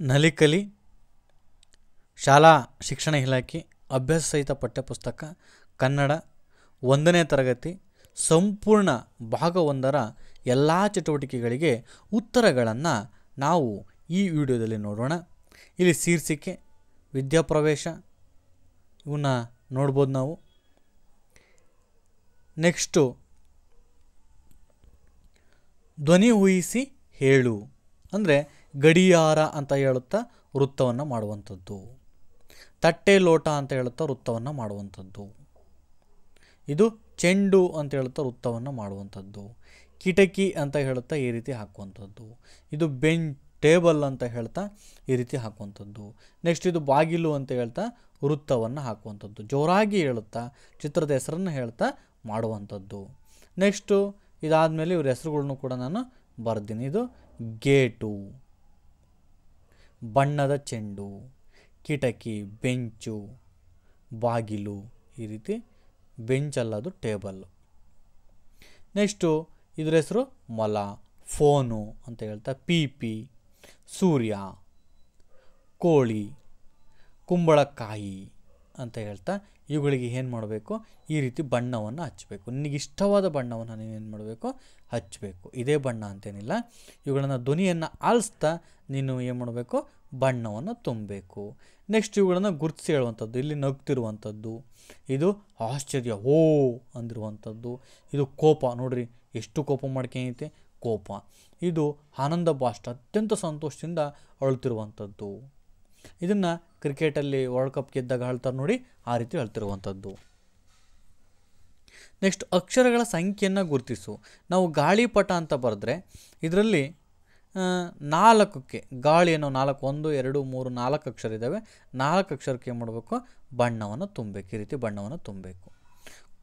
ನಲಿಕಲಿ ಶಾಲಾ ಶಿಕ್ಷಣ ಇಲಾಖೆ ಅಭ್ಯಾಸ ಸಹಿತ ಪಠ್ಯಪುಸ್ತಕ ಕನ್ನಡ 1ನೇ ತರಗತಿ ಸಂಪೂರ್ಣ ಭಾಗ 1ರ ಎಲ್ಲ ಚಟುವಟಿಕೆಗಳಿಗೆ ಉತ್ತರಗಳನ್ನು ನಾವು ಈ ವಿಡಿಯೋದಲ್ಲಿ ನೋಡೋಣ. ಇಲ್ಲಿ ಶೀರ್ಷಿಕೆ, ವಿದ್ಯಾಪ್ರವೇಶ ಇವನ್ನ ನೋಡ್ಬೋದು ನಾವು. ನೆಕ್ಸ್ಟು ಧ್ವನಿ ಊಹಿಸಿ ಹೇಳು ಅಂದರೆ ಗಡಿಯಾರ ಅಂತ ಹೇಳುತ್ತಾ ವೃತ್ತವನ್ನು ಮಾಡುವಂಥದ್ದು, ತಟ್ಟೆ ಲೋಟ ಅಂತ ಹೇಳುತ್ತಾ ವೃತ್ತವನ್ನು ಮಾಡುವಂಥದ್ದು, ಇದು ಚೆಂಡು ಅಂತ ಹೇಳುತ್ತಾ ವೃತ್ತವನ್ನು ಮಾಡುವಂಥದ್ದು, ಕಿಟಕಿ ಅಂತ ಹೇಳುತ್ತಾ ಈ ರೀತಿ ಹಾಕುವಂಥದ್ದು, ಇದು ಬೆಂಚ್ ಟೇಬಲ್ ಅಂತ ಹೇಳ್ತಾ ಈ ರೀತಿ ಹಾಕುವಂಥದ್ದು. ನೆಕ್ಸ್ಟ್ ಇದು ಬಾಗಿಲು ಅಂತ ಹೇಳ್ತಾ ವೃತ್ತವನ್ನು ಹಾಕುವಂಥದ್ದು, ಜೋರಾಗಿ ಹೇಳುತ್ತಾ ಚಿತ್ರದ ಹೆಸರನ್ನು ಹೇಳ್ತಾ ಮಾಡುವಂಥದ್ದು. ನೆಕ್ಸ್ಟು ಇದಾದಮೇಲೆ ಇವ್ರ ಹೆಸರುಗಳನ್ನು ಕೂಡ ನಾನು ಬರ್ತೀನಿ. ಇದು ಗೇಟು, ಬಣ್ಣದ ಚೆಂಡು, ಕಿಟಕಿ, ಬೆಂಚು, ಬಾಗಿಲು, ಈ ರೀತಿ ಬೆಂಚಲ್ಲ ಅದು ಟೇಬಲ್ಲು. ನೆಕ್ಸ್ಟು ಇದ್ರ ಹೆಸರು ಮೊಲ, ಫೋನು ಅಂತ ಹೇಳ್ತಾ ಪೀಪಿ, ಸೂರ್ಯ, ಕೋಳಿ, ಕುಂಬಳಕಾಯಿ ಅಂತ ಹೇಳ್ತಾ ಇವುಗಳಿಗೆ ಏನು ಮಾಡಬೇಕು, ಈ ರೀತಿ ಬಣ್ಣವನ್ನು ಹಚ್ಚಬೇಕು. ನಿನಗೆ ಇಷ್ಟವಾದ ಬಣ್ಣವನ್ನು ನೀನೇನು ಮಾಡಬೇಕು, ಹಚ್ಚಬೇಕು. ಇದೇ ಬಣ್ಣ ಅಂತೇನಿಲ್ಲ, ಇವುಗಳನ್ನು ಧ್ವನಿಯನ್ನು ಆಲಿಸ್ತಾ ನೀನು ಏನು ಮಾಡಬೇಕು, ಬಣ್ಣವನ್ನು ತುಂಬಬೇಕು. ನೆಕ್ಸ್ಟ್ ಇವುಗಳನ್ನು ಗುರುತಿಸಿ ಹೇಳುವಂಥದ್ದು, ಇಲ್ಲಿ ನಗ್ತಿರುವಂಥದ್ದು, ಇದು ಆಶ್ಚರ್ಯ ಓ ಅಂದಿರುವಂಥದ್ದು, ಇದು ಕೋಪ, ನೋಡ್ರಿ ಎಷ್ಟು ಕೋಪ ಮಾಡ್ಕೊಂಡೈತೆ ಕೋಪ, ಇದು ಆನಂದ ಬಾಷ್ಟ ಅತ್ಯಂತ ಸಂತೋಷದಿಂದ ಅಳ್ತಿರುವಂಥದ್ದು, ಇದನ್ನು ಕ್ರಿಕೆಟಲ್ಲಿ ವರ್ಲ್ಡ್ ಕಪ್ ಗೆದ್ದಾಗ ಹೇಳ್ತಾರೆ ನೋಡಿ, ಆ ರೀತಿ ಹೇಳ್ತಿರುವಂಥದ್ದು. ನೆಕ್ಸ್ಟ್ ಅಕ್ಷರಗಳ ಸಂಖ್ಯೆಯನ್ನು ಗುರುತಿಸು. ನಾವು ಗಾಳಿಪಟ ಅಂತ ಬರೆದ್ರೆ ಇದರಲ್ಲಿ 4ಕ್ಕೆ ಗಾಳಿ ಅನ್ನೋ 4 1 2 3 4 ಅಕ್ಷರ ಇದ್ದಾವೆ. 4 ಅಕ್ಷರಕ್ಕೆ ಏನು ಮಾಡಬೇಕು, ಬಣ್ಣವನ್ನು ತುಂಬಬೇಕು. ಈ ರೀತಿ ಬಣ್ಣವನ್ನು ತುಂಬಬೇಕು.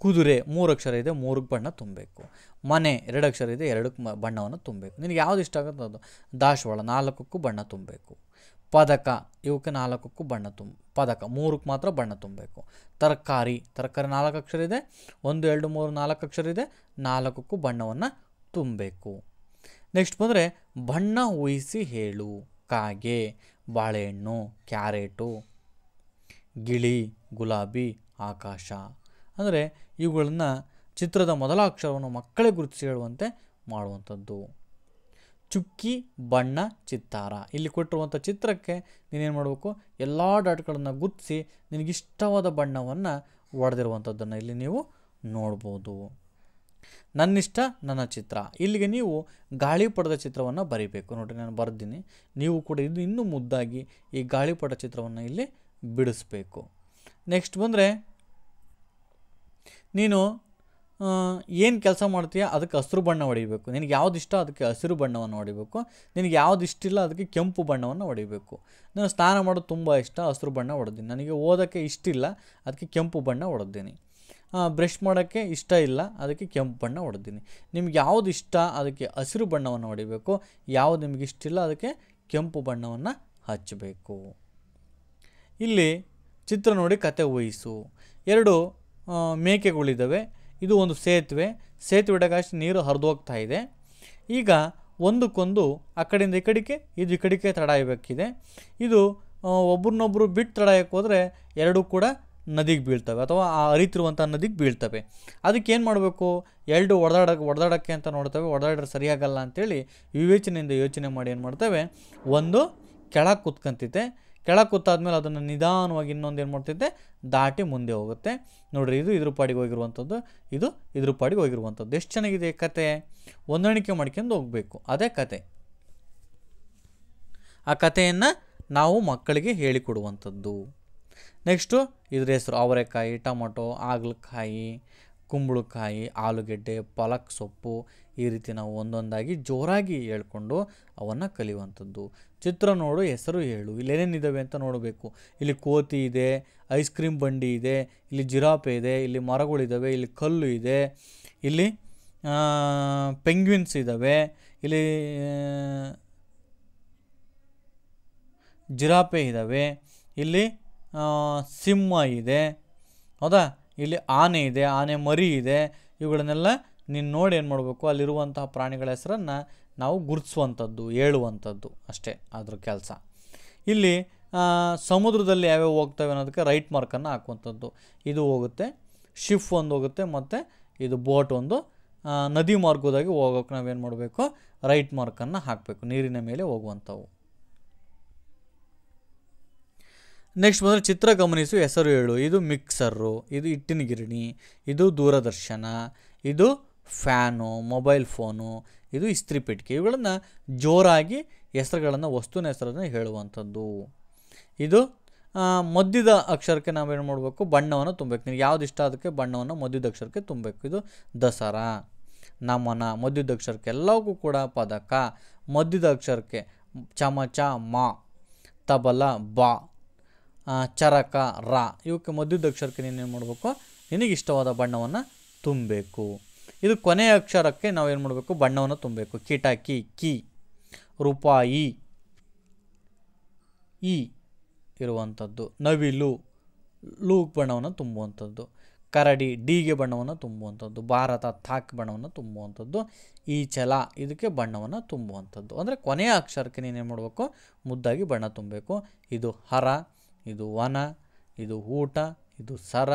ಕುದುರೆ 3 ಅಕ್ಷರ ಇದೆ, 3ಕ್ಕೆ ಬಣ್ಣ ತುಂಬಬೇಕು. ಮನೆ 2 ಅಕ್ಷರ ಇದೆ, 2ಕ್ಕೆ ಬಣ್ಣವನ್ನು ತುಂಬಬೇಕು. ನಿನಗೆ ಯಾವುದು ಇಷ್ಟ ಆಗುತ್ತೆ ಅದು. ದಾಸವಾಳ 4ಕ್ಕೂ ಬಣ್ಣ ತುಂಬಬೇಕು. ಪದಕ ಇವಕ್ಕೆ 4ಕ್ಕೂ ಬಣ್ಣ ಪದಕ 3ಕ್ಕೆ ಮಾತ್ರ ಬಣ್ಣ ತುಂಬಬೇಕು. ತರಕಾರಿ 4 ಅಕ್ಷರ ಇದೆ, 1 2 3 4 ಅಕ್ಷರ ಇದೆ, 4ಕ್ಕೂ ಬಣ್ಣವನ್ನು ತುಂಬಬೇಕು. ನೆಕ್ಸ್ಟ್ ಬಂದರೆ ಬಣ್ಣ ಊಹಿಸಿ ಹೇಳು. ಕಾಗೆ, ಬಾಳೆಹಣ್ಣು, ಕ್ಯಾರೆಟು, ಗಿಳಿ, ಗುಲಾಬಿ, ಆಕಾಶ. ಅಂದರೆ ಇವುಗಳನ್ನು ಚಿತ್ರದ ಮೊದಲ ಅಕ್ಷರವನ್ನು ಮಕ್ಕಳೇ ಗುರುತಿಸಿ ಹೇಳುವಂತೆ ಮಾಡುವಂಥದ್ದು. ಚುಕ್ಕಿ, ಬಣ್ಣ, ಚಿತ್ತಾರ. ಇಲ್ಲಿ ಕೊಟ್ಟಿರುವಂಥ ಚಿತ್ರಕ್ಕೆ ನೀನೇನು ಮಾಡಬೇಕು, ಎಲ್ಲ ಡಾಟ್ಗಳನ್ನು ಗುರುತಿಸಿ ನಿನಗಿಷ್ಟವಾದ ಬಣ್ಣವನ್ನು ಹೊಡೆದಿರುವಂಥದ್ದನ್ನು ಇಲ್ಲಿ ನೀವು ನೋಡ್ಬೋದು. ನನ್ನಿಷ್ಟ ನನ್ನ ಚಿತ್ರ. ಇಲ್ಲಿಗೆ ನೀವು ಗಾಳಿಪಟದ ಚಿತ್ರವನ್ನು ಬರೀಬೇಕು. ನೋಡಿರಿ ನಾನು ಬರ್ತೀನಿ, ನೀವು ಕೂಡ ಇದು ಇನ್ನೂ ಮುದ್ದಾಗಿ ಈ ಗಾಳಿಪಟ ಚಿತ್ರವನ್ನು ಇಲ್ಲಿ ಬಿಡಿಸ್ಬೇಕು. ನೆಕ್ಸ್ಟ್ ಬಂದರೆ ನೀನು ಏನು ಕೆಲಸ ಮಾಡ್ತೀಯ ಅದಕ್ಕೆ ಹಸಿರು ಬಣ್ಣ ಹೊಡಿಬೇಕು. ನಿನಗೆ ಯಾವ್ದು ಇಷ್ಟ ಅದಕ್ಕೆ ಹಸಿರು ಬಣ್ಣವನ್ನು ಹೊಡಿಬೇಕು. ನಿನಗೆ ಯಾವ್ದು ಇಷ್ಟಿಲ್ಲ ಅದಕ್ಕೆ ಕೆಂಪು ಬಣ್ಣವನ್ನು ಹೊಡಿಬೇಕು. ನಾನು ಸ್ನಾನ ಮಾಡೋದು ತುಂಬ ಇಷ್ಟ, ಹಸಿರು ಬಣ್ಣ ಹೊಡೆದೀನಿ. ನನಗೆ ಓದೋಕ್ಕೆ ಇಷ್ಟಿಲ್ಲ ಅದಕ್ಕೆ ಕೆಂಪು ಬಣ್ಣ ಹೊಡೆದೀನಿ. ಬ್ರಷ್ ಮಾಡೋಕ್ಕೆ ಇಷ್ಟ ಇಲ್ಲ ಅದಕ್ಕೆ ಕೆಂಪು ಬಣ್ಣ ಹೊಡೆದೀನಿ. ನಿಮ್ಗೆ ಯಾವ್ದು ಇಷ್ಟ ಅದಕ್ಕೆ ಹಸಿರು ಬಣ್ಣವನ್ನು ಹೊಡಿಬೇಕು, ಯಾವುದು ನಿಮಗೆ ಇಷ್ಟಿಲ್ಲ ಅದಕ್ಕೆ ಕೆಂಪು ಬಣ್ಣವನ್ನು ಹಚ್ಚಬೇಕು. ಇಲ್ಲಿ ಚಿತ್ರ ನೋಡಿ ಕತೆ ಊಹಿಸು. 2 ಮೇಕೆಗಳಿದ್ದಾವೆ. ಇದು ಒಂದು ಸೇತುವೆ ಒಳಗಷ್ಟು ನೀರು ಹರಿದು ಹೋಗ್ತಾ ಇದೆ. ಈಗ ಒಂದಕ್ಕೊಂದು ಆ ಕಡೆಯಿಂದ ಈ ಕಡೆಗೆ, ಇದು ಈ ಕಡೆಗೆ ತಡಾಯಬೇಕಿದೆ. ಇದು ಒಬ್ರನ್ನೊಬ್ಬರು ಬಿಟ್ಟು ತಡಾಯಕ್ಕೆ ಹೋದರೆ 2 ಕೂಡ ನದಿಗೆ ಬೀಳ್ತವೆ ಅಥವಾ ಆ ಹರಿತಿರುವಂಥ ನದಿಗೆ ಬೀಳ್ತವೆ. ಅದಕ್ಕೆ ಏನು ಮಾಡಬೇಕು, 2 ಹೊಡೆದಾಡೋಕ್ಕೆ ಅಂತ ನೋಡ್ತವೆ, ಹೊಡೆದಾಡ್ರೆ ಸರಿಯಾಗಲ್ಲ ಅಂಥೇಳಿ ವಿವೇಚನೆಯಿಂದ ಯೋಚನೆ ಮಾಡಿ ಏನು ಮಾಡ್ತವೆ, ಒಂದು ಕೆಳಗೆ ಕೂತ್ಕೊಂತೈತೆ. ಕೆಳಗೆ ಕೂತಾದ್ಮೇಲೆ ಅದನ್ನು ನಿಧಾನವಾಗಿ ಇನ್ನೊಂದು ಏನು ಮಾಡ್ತೈತೆ, ದಾಟಿ ಮುಂದೆ ಹೋಗುತ್ತೆ. ನೋಡಿರಿ ಇದು ಇದ್ರ ಪಾಡಿಗೆ ಹೋಗಿರುವಂಥದ್ದು, ಇದು ಇದ್ರ ಪಾಡಿಗೆ ಹೋಗಿರುವಂಥದ್ದು. ಎಷ್ಟು ಚೆನ್ನಾಗಿದೆ ಕತೆ, ಹೊಂದಾಣಿಕೆ ಮಾಡ್ಕೊಂಡು ಹೋಗಬೇಕು, ಅದೇ ಕತೆ. ಆ ಕಥೆಯನ್ನು ನಾವು ಮಕ್ಕಳಿಗೆ ಹೇಳಿಕೊಡುವಂಥದ್ದು. ನೆಕ್ಸ್ಟು ಇದ್ರ ಹೆಸರು ಅವರೆಕಾಯಿ, ಟೊಮೊಟೊ, ಹಾಗಲಕಾಯಿ, ಕುಂಬಳಕಾಯಿ, ಆಲೂಗೆಡ್ಡೆ, ಪಾಲಕ್ ಸೊಪ್ಪು. ಈ ರೀತಿ ನಾವು ಒಂದೊಂದಾಗಿ ಜೋರಾಗಿ ಹೇಳ್ಕೊಂಡು ಅವನ್ನು ಕಲಿಯುವಂಥದ್ದು. ಚಿತ್ರ ನೋಡು, ಹೆಸರು ಹೇಳು. ಇಲ್ಲಿ ಏನೇನಿದ್ದಾವೆ ಅಂತ ನೋಡಬೇಕು. ಇಲ್ಲಿ ಕೋತಿ ಇದೆ, ಐಸ್ ಕ್ರೀಮ್ ಬಂಡಿ ಇದೆ, ಇಲ್ಲಿ ಜಿರಾಫೆ ಇದೆ, ಇಲ್ಲಿ ಮರಗಳಿದ್ದಾವೆ, ಇಲ್ಲಿ ಕಲ್ಲು ಇದೆ, ಇಲ್ಲಿ ಪೆಂಗ್ವಿನ್ಸ್ ಇದ್ದಾವೆ, ಇಲ್ಲಿ ಜಿರಾಫೆ ಇದ್ದಾವೆ, ಇಲ್ಲಿ ಸಿಂಹ ಇದೆ, ಹೌದಾ, ಇಲ್ಲಿ ಆನೆ ಇದೆ, ಆನೆ ಮರಿ ಇದೆ. ಇವುಗಳನ್ನೆಲ್ಲ ನೀನು ನೋಡಿ ಏನು ಮಾಡಬೇಕು, ಅಲ್ಲಿರುವಂತಹ ಪ್ರಾಣಿಗಳ ಹೆಸರನ್ನು ನಾವು ಗುರುತಿಸುವಂಥದ್ದು, ಹೇಳುವಂಥದ್ದು ಅಷ್ಟೇ ಅದ್ರ ಕೆಲಸ. ಇಲ್ಲಿ ಸಮುದ್ರದಲ್ಲಿ ಯಾವ್ಯಾವ ಹೋಗ್ತವೆ ಅನ್ನೋದಕ್ಕೆ ರೈಟ್ ಮಾರ್ಕನ್ನು ಹಾಕುವಂಥದ್ದು. ಇದು ಹೋಗುತ್ತೆ, ಶಿಪ್ ಒಂದು ಹೋಗುತ್ತೆ, ಮತ್ತು ಇದು ಬೋಟ್ ಒಂದು ನದಿ ಮಾರ್ಗದಾಗಿ ಹೋಗೋಕೆ ನಾವೇನು ಮಾಡಬೇಕು, ರೈಟ್ ಮಾರ್ಕನ್ನು ಹಾಕಬೇಕು, ನೀರಿನ ಮೇಲೆ ಹೋಗುವಂಥವು. ನೆಕ್ಸ್ಟ್ ಬಂದರೆ ಚಿತ್ರ ಗಮನಿಸು, ಹೆಸರು ಹೇಳು. ಇದು ಮಿಕ್ಸರು, ಇದು ಹಿಟ್ಟಿನ ಗಿರಣಿ, ಇದು ದೂರದರ್ಶನ, ಇದು ಫ್ಯಾನು, ಮೊಬೈಲ್ ಫೋನು, ಇದು ಇಸ್ತ್ರಿ ಪೆಟ್ಟಿಗೆ. ಇವುಗಳನ್ನು ಜೋರಾಗಿ ಹೆಸರುಗಳನ್ನು, ವಸ್ತುವಿನ ಹೆಸರನ್ನು ಹೇಳುವಂಥದ್ದು. ಇದು ಮಧ್ಯದ ಅಕ್ಷರಕ್ಕೆ ನಾವೇನು ಮಾಡಬೇಕು, ಬಣ್ಣವನ್ನು ತುಂಬಬೇಕು. ನಿನಗೆ ಯಾವ್ದು ಇಷ್ಟ ಅದಕ್ಕೆ ಬಣ್ಣವನ್ನು ಮಧ್ಯದ ಅಕ್ಷರಕ್ಕೆ ತುಂಬಬೇಕು. ಇದು ದಸರಾ, ನಮನ ಮಧ್ಯದ ಅಕ್ಷರಕ್ಕೆ, ಎಲ್ಲವೂ ಕೂಡ ಪದಕ ಮಧ್ಯದ ಅಕ್ಷರಕ್ಕೆ, ಚಮಚ ಮ, ತಬಲ ಬ, ಚರಕ ರ, ಇವಕ್ಕೆ ಮಧ್ಯದ ಅಕ್ಷರಕ್ಕೆ ನೀನೇನು ಮಾಡಬೇಕು, ನಿನಗಿಷ್ಟವಾದ ಬಣ್ಣವನ್ನು ತುಂಬಬೇಕು. ಇದು ಕೊನೆಯ ಅಕ್ಷರಕ್ಕೆ ನಾವೇನು ಮಾಡಬೇಕು, ಬಣ್ಣವನ್ನು ತುಂಬಬೇಕು. ಕಿಟಕಿ ಕಿ, ರೂಪಾಯಿ ಇ ಇರುವಂಥದ್ದು, ನವಿಲು ಲೂ ಬಣ್ಣವನ್ನು ತುಂಬುವಂಥದ್ದು, ಕರಡಿ ಡಿಗೆ ಬಣ್ಣವನ್ನು ತುಂಬುವಂಥದ್ದು, ಭಾರತ ಥಾಕ್ ಬಣ್ಣವನ್ನು ತುಂಬುವಂಥದ್ದು, ಈ ಛಲ ಇದಕ್ಕೆ ಬಣ್ಣವನ್ನು ತುಂಬುವಂಥದ್ದು. ಅಂದರೆ ಕೊನೆಯ ಅಕ್ಷರಕ್ಕೆ ನೀನೇನು ಮಾಡಬೇಕು, ಮುದ್ದಾಗಿ ಬಣ್ಣ ತುಂಬಬೇಕು. ಇದು ಹರ, ಇದು ವನ, ಇದು ಊಟ, ಇದು ಸರ,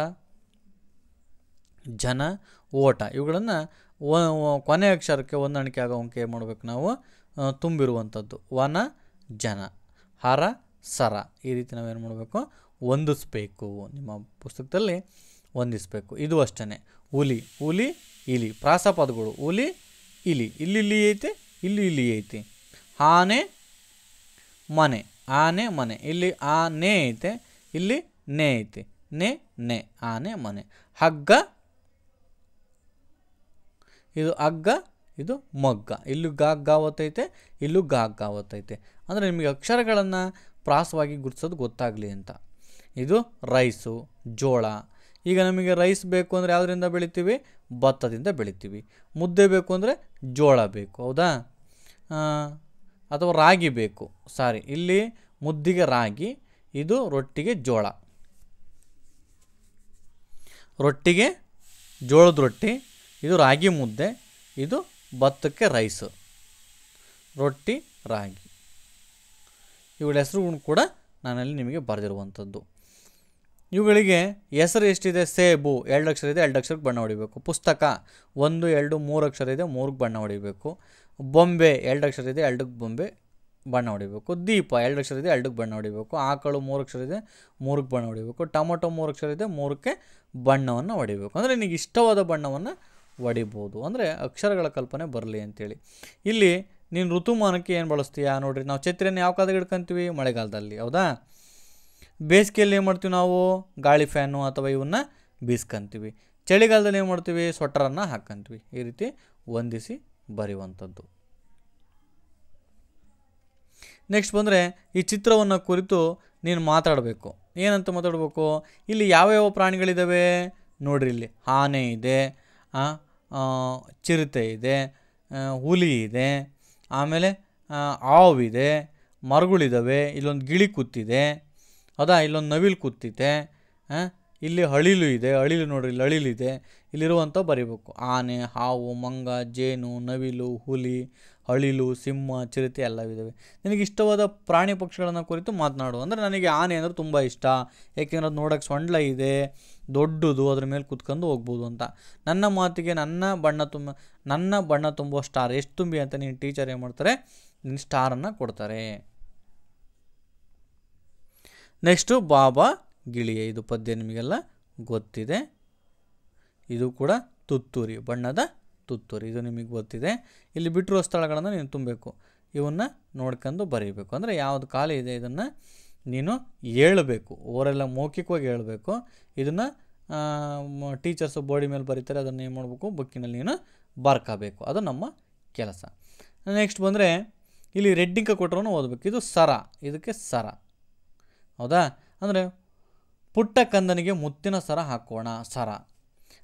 ಜನ, ಓಟ. ಇವುಗಳನ್ನು ಕೊನೆಯ ಅಕ್ಷರಕ್ಕೆ ಹೊಂದಾಣಿಕೆ ಆಗೋವಂಗೆ ಏನು ಮಾಡಬೇಕು, ನಾವು ತುಂಬಿರುವಂಥದ್ದು. ವನ, ಜನ, ಹರ, ಸರ, ಈ ರೀತಿ ನಾವೇನು ಮಾಡಬೇಕು, ಹೊಂದಿಸ್ಬೇಕು. ನಿಮ್ಮ ಪುಸ್ತಕದಲ್ಲಿ ಹೊಂದಿಸ್ಬೇಕು. ಇದು ಅಷ್ಟೇ. ಹುಲಿ, ಹುಲಿ, ಇಲಿ, ಪ್ರಾಸಪದಗಳು. ಹುಲಿ, ಇಲಿ, ಇಲ್ಲಿ ಐತೆ, ಇಲ್ಲಿ ಐತಿ. ಆನೆ, ಮನೆ, ಆನೆ, ಮನೆ, ಇಲ್ಲಿ ಆನೆ ಐತೆ, ಇಲ್ಲಿ ನೇ ಐತಿ, ನೇ, ಆನೆ, ಮನೆ. ಹಗ್ಗ, ಇದು ಹಗ್ಗ, ಇದು ಮಗ್ಗ. ಇಲ್ಲೂ ಗಾವತ್ತೈತೆ, ಇಲ್ಲೂ ಗಾವತ್ತೈತೆ. ಅಂದರೆ ನಿಮಗೆ ಅಕ್ಷರಗಳನ್ನು ಪ್ರಾಸವಾಗಿ ಗುರುತಿಸೋದು ಗೊತ್ತಾಗಲಿ ಅಂತ. ಇದು ರೈಸು, ಜೋಳ. ಈಗ ನಮಗೆ ರೈಸ್ ಬೇಕು ಅಂದರೆ ಯಾವುದರಿಂದ ಬೆಳಿತೀವಿ, ಭತ್ತದಿಂದ ಬೆಳಿತೀವಿ. ಮುದ್ದೆ ಬೇಕು ಅಂದರೆ ಜೋಳ ಬೇಕು, ಹೌದಾ? ಅಥವಾ ರಾಗಿ ಬೇಕು, ಸಾರಿ, ಇಲ್ಲಿ ಮುದ್ದಿಗೆ ರಾಗಿ, ಇದು ರೊಟ್ಟಿಗೆ ಜೋಳ. ರೊಟ್ಟಿಗೆ ಜೋಳದ ರೊಟ್ಟಿ, ಇದು ರಾಗಿ ಮುದ್ದೆ, ಇದು ಭತ್ತಕ್ಕೆ ರೈಸು, ರೊಟ್ಟಿ, ರಾಗಿ. ಇವುಗಳ ಹೆಸರು ಕೂಡ ನಾನಲ್ಲಿ ನಿಮಗೆ ಬರೆದಿರುವಂಥದ್ದು. ಇವುಗಳಿಗೆ ಹೆಸರು ಎಷ್ಟಿದೆ, ಸೇಬು 2 ಅಕ್ಷರ ಇದೆ, 2 ಅಕ್ಷರಕ್ಕೆ ಬಣ್ಣ ಹೊಡಿಬೇಕು. ಪುಸ್ತಕ 1, 2, 3 ಅಕ್ಷರ ಇದೆ, 3ಕ್ಕೆ ಬಣ್ಣ ಹೊಡಿಬೇಕು. ಬೊಂಬೆ 2 ಅಕ್ಷರ ಇದೆ, 2ಕ್ಕೆ ಬೊಂಬೆ ಬಣ್ಣ ಹೊಡಿಬೇಕು. ದೀಪ 2 ಅಕ್ಷರ ಇದೆ, 2ಕ್ಕೆ ಬಣ್ಣ ಹೊಡಿಬೇಕು. ಆಕಳು 3 ಅಕ್ಷರ ಇದೆ, 3ಕ್ಕೆ ಬಣ್ಣ ಹೊಡಿಬೇಕು. ಟೊಮೊಟೊ 3 ಅಕ್ಷರ ಇದೆ, 3ಕ್ಕೆ ಬಣ್ಣವನ್ನು ಹೊಡಿಬೇಕು. ಅಂದರೆ ನಿನಗೆ ಇಷ್ಟವಾದ ಬಣ್ಣವನ್ನು ಹೊಡಿಬೋದು, ಅಂದರೆ ಅಕ್ಷರಗಳ ಕಲ್ಪನೆ ಬರಲಿ ಅಂತೇಳಿ. ಇಲ್ಲಿ ನೀನು ಋತುಮಾನಕ್ಕೆ ಏನು ಬಳಸ್ತೀಯಾ ನೋಡಿರಿ. ನಾವು ಛತ್ರಿಯನ್ನು ಯಾವ ಕಾಲದಾಗ ಹಿಡ್ಕೊಂತೀವಿ, ಮಳೆಗಾಲದಲ್ಲಿ, ಹೌದಾ? ಬೇಸಿಗೆಯಲ್ಲಿ ಏನು ಮಾಡ್ತೀವಿ ನಾವು, ಗಾಳಿ ಫ್ಯಾನು ಅಥವಾ ಇವನ್ನ ಬೀಸ್ಕೊಂತೀವಿ. ಚಳಿಗಾಲದಲ್ಲಿ ಏನು ಮಾಡ್ತೀವಿ, ಸ್ವೆಟರನ್ನು ಹಾಕ್ಕೊಂತೀವಿ. ಈ ರೀತಿ ಹೊಂದಿಸಿ ಬರೆಯುವಂಥದ್ದು. ನೆಕ್ಸ್ಟ್ ಬಂದರೆ ಈ ಚಿತ್ರವನ್ನು ಕುರಿತು ನೀನು ಮಾತಾಡಬೇಕು. ಏನಂತ ಮಾತಾಡಬೇಕು, ಇಲ್ಲಿ ಯಾವ್ಯಾವ ಪ್ರಾಣಿಗಳಿದ್ದಾವೆ ನೋಡ್ರಿ. ಇಲ್ಲಿ ಆನೆ ಇದೆ, ಚಿರತೆ ಇದೆ, ಹುಲಿ ಇದೆ, ಆಮೇಲೆ ಹಾವಿದೆ, ಮರಗಳಿದ್ದಾವೆ, ಇಲ್ಲೊಂದು ಗಿಳಿ ಕೂತಿದೆ, ಹೌದಾ? ಇಲ್ಲೊಂದು ನವಿಲು ಕೂತಿದೆ, ಇಲ್ಲಿ ಅಳಿಲು ಇದೆ, ಅಳಿಲು ನೋಡ್ರಿ, ಇಲ್ಲಿ ಅಳಿಲಿದೆ. ಇಲ್ಲಿರುವಂಥ ಬರೀಬೇಕು. ಆನೆ, ಹಾವು, ಮಂಗ, ಜೇನು, ನವಿಲು, ಹುಲಿ, ಅಳಿಲು, ಸಿಂಹ, ಚಿರತೆ ಎಲ್ಲವಿದ್ದಾವೆ. ನಿನಗೆ ಇಷ್ಟವಾದ ಪ್ರಾಣಿ ಪಕ್ಷಿಗಳನ್ನು ಕುರಿತು ಮಾತನಾಡು. ಅಂದರೆ ನನಗೆ ಆನೆ ಅಂದರೆ ತುಂಬ ಇಷ್ಟ, ಏಕೆಂದರೆ ಅದು ನೋಡೋಕ್ಕೆ ಸೊಂಡ್ಲ ಇದೆ, ದೊಡ್ಡದು, ಅದ್ರ ಮೇಲೆ ಕುತ್ಕೊಂಡು ಹೋಗ್ಬೋದು ಅಂತ. ನನ್ನ ಮಾತಿಗೆ ನನ್ನ ಬಣ್ಣ ತುಂಬುವ ಸ್ಟಾರ್ ಎಷ್ಟು ತುಂಬಿ ಅಂತ ನೀನು ಟೀಚರ್ ಏನು ಮಾಡ್ತಾರೆ, ನಿನ್ನ ಸ್ಟಾರನ್ನು ಕೊಡ್ತಾರೆ. ನೆಕ್ಸ್ಟು ಬಾಬಾ ಗಿಳಿಯ. ಇದು ಪದ್ಯ ನಿಮಗೆಲ್ಲ ಗೊತ್ತಿದೆ. ಇದು ಕೂಡ ತುತ್ತೂರಿ, ಬಣ್ಣದ ತುತ್ತೂರಿ, ಇದು ನಿಮಗೆ ಗೊತ್ತಿದೆ. ಇಲ್ಲಿ ಬಿಟ್ಟಿರುವ ಸ್ಥಳಗಳನ್ನು ನೀನು ತುಂಬಬೇಕು. ಇವನ್ನ ನೋಡ್ಕೊಂಡು ಬರೀಬೇಕು. ಅಂದರೆ ಯಾವುದು ಖಾಲಿ ಇದೆ ಇದನ್ನು ನೀನು ಹೇಳಬೇಕು. ಅವರೆಲ್ಲ ಮೌಖಿಕವಾಗಿ ಹೇಳಬೇಕು. ಇದನ್ನು ಟೀಚರ್ಸು ಬೋರ್ಡಿ ಮೇಲೆ ಬರೀತಾರೆ, ಅದನ್ನು ಏನು ಮಾಡಬೇಕು, ಬುಕ್ಕಿನಲ್ಲಿ ನೀನು ಬರ್ಕೋಬೇಕು. ಅದು ನಮ್ಮ ಕೆಲಸ. ನೆಕ್ಸ್ಟ್ ಬಂದರೆ ಇಲ್ಲಿ ರೆಡ್ಡಿಂಕ ಕೊಟ್ಟರೂ ಓದಬೇಕು. ಇದು ಸರ, ಇದಕ್ಕೆ ಸರ, ಹೌದಾ? ಅಂದರೆ ಪುಟ್ಟ ಕಂದನಿಗೆ ಮುತ್ತಿನ ಸರ ಹಾಕೋಣ, ಸರ.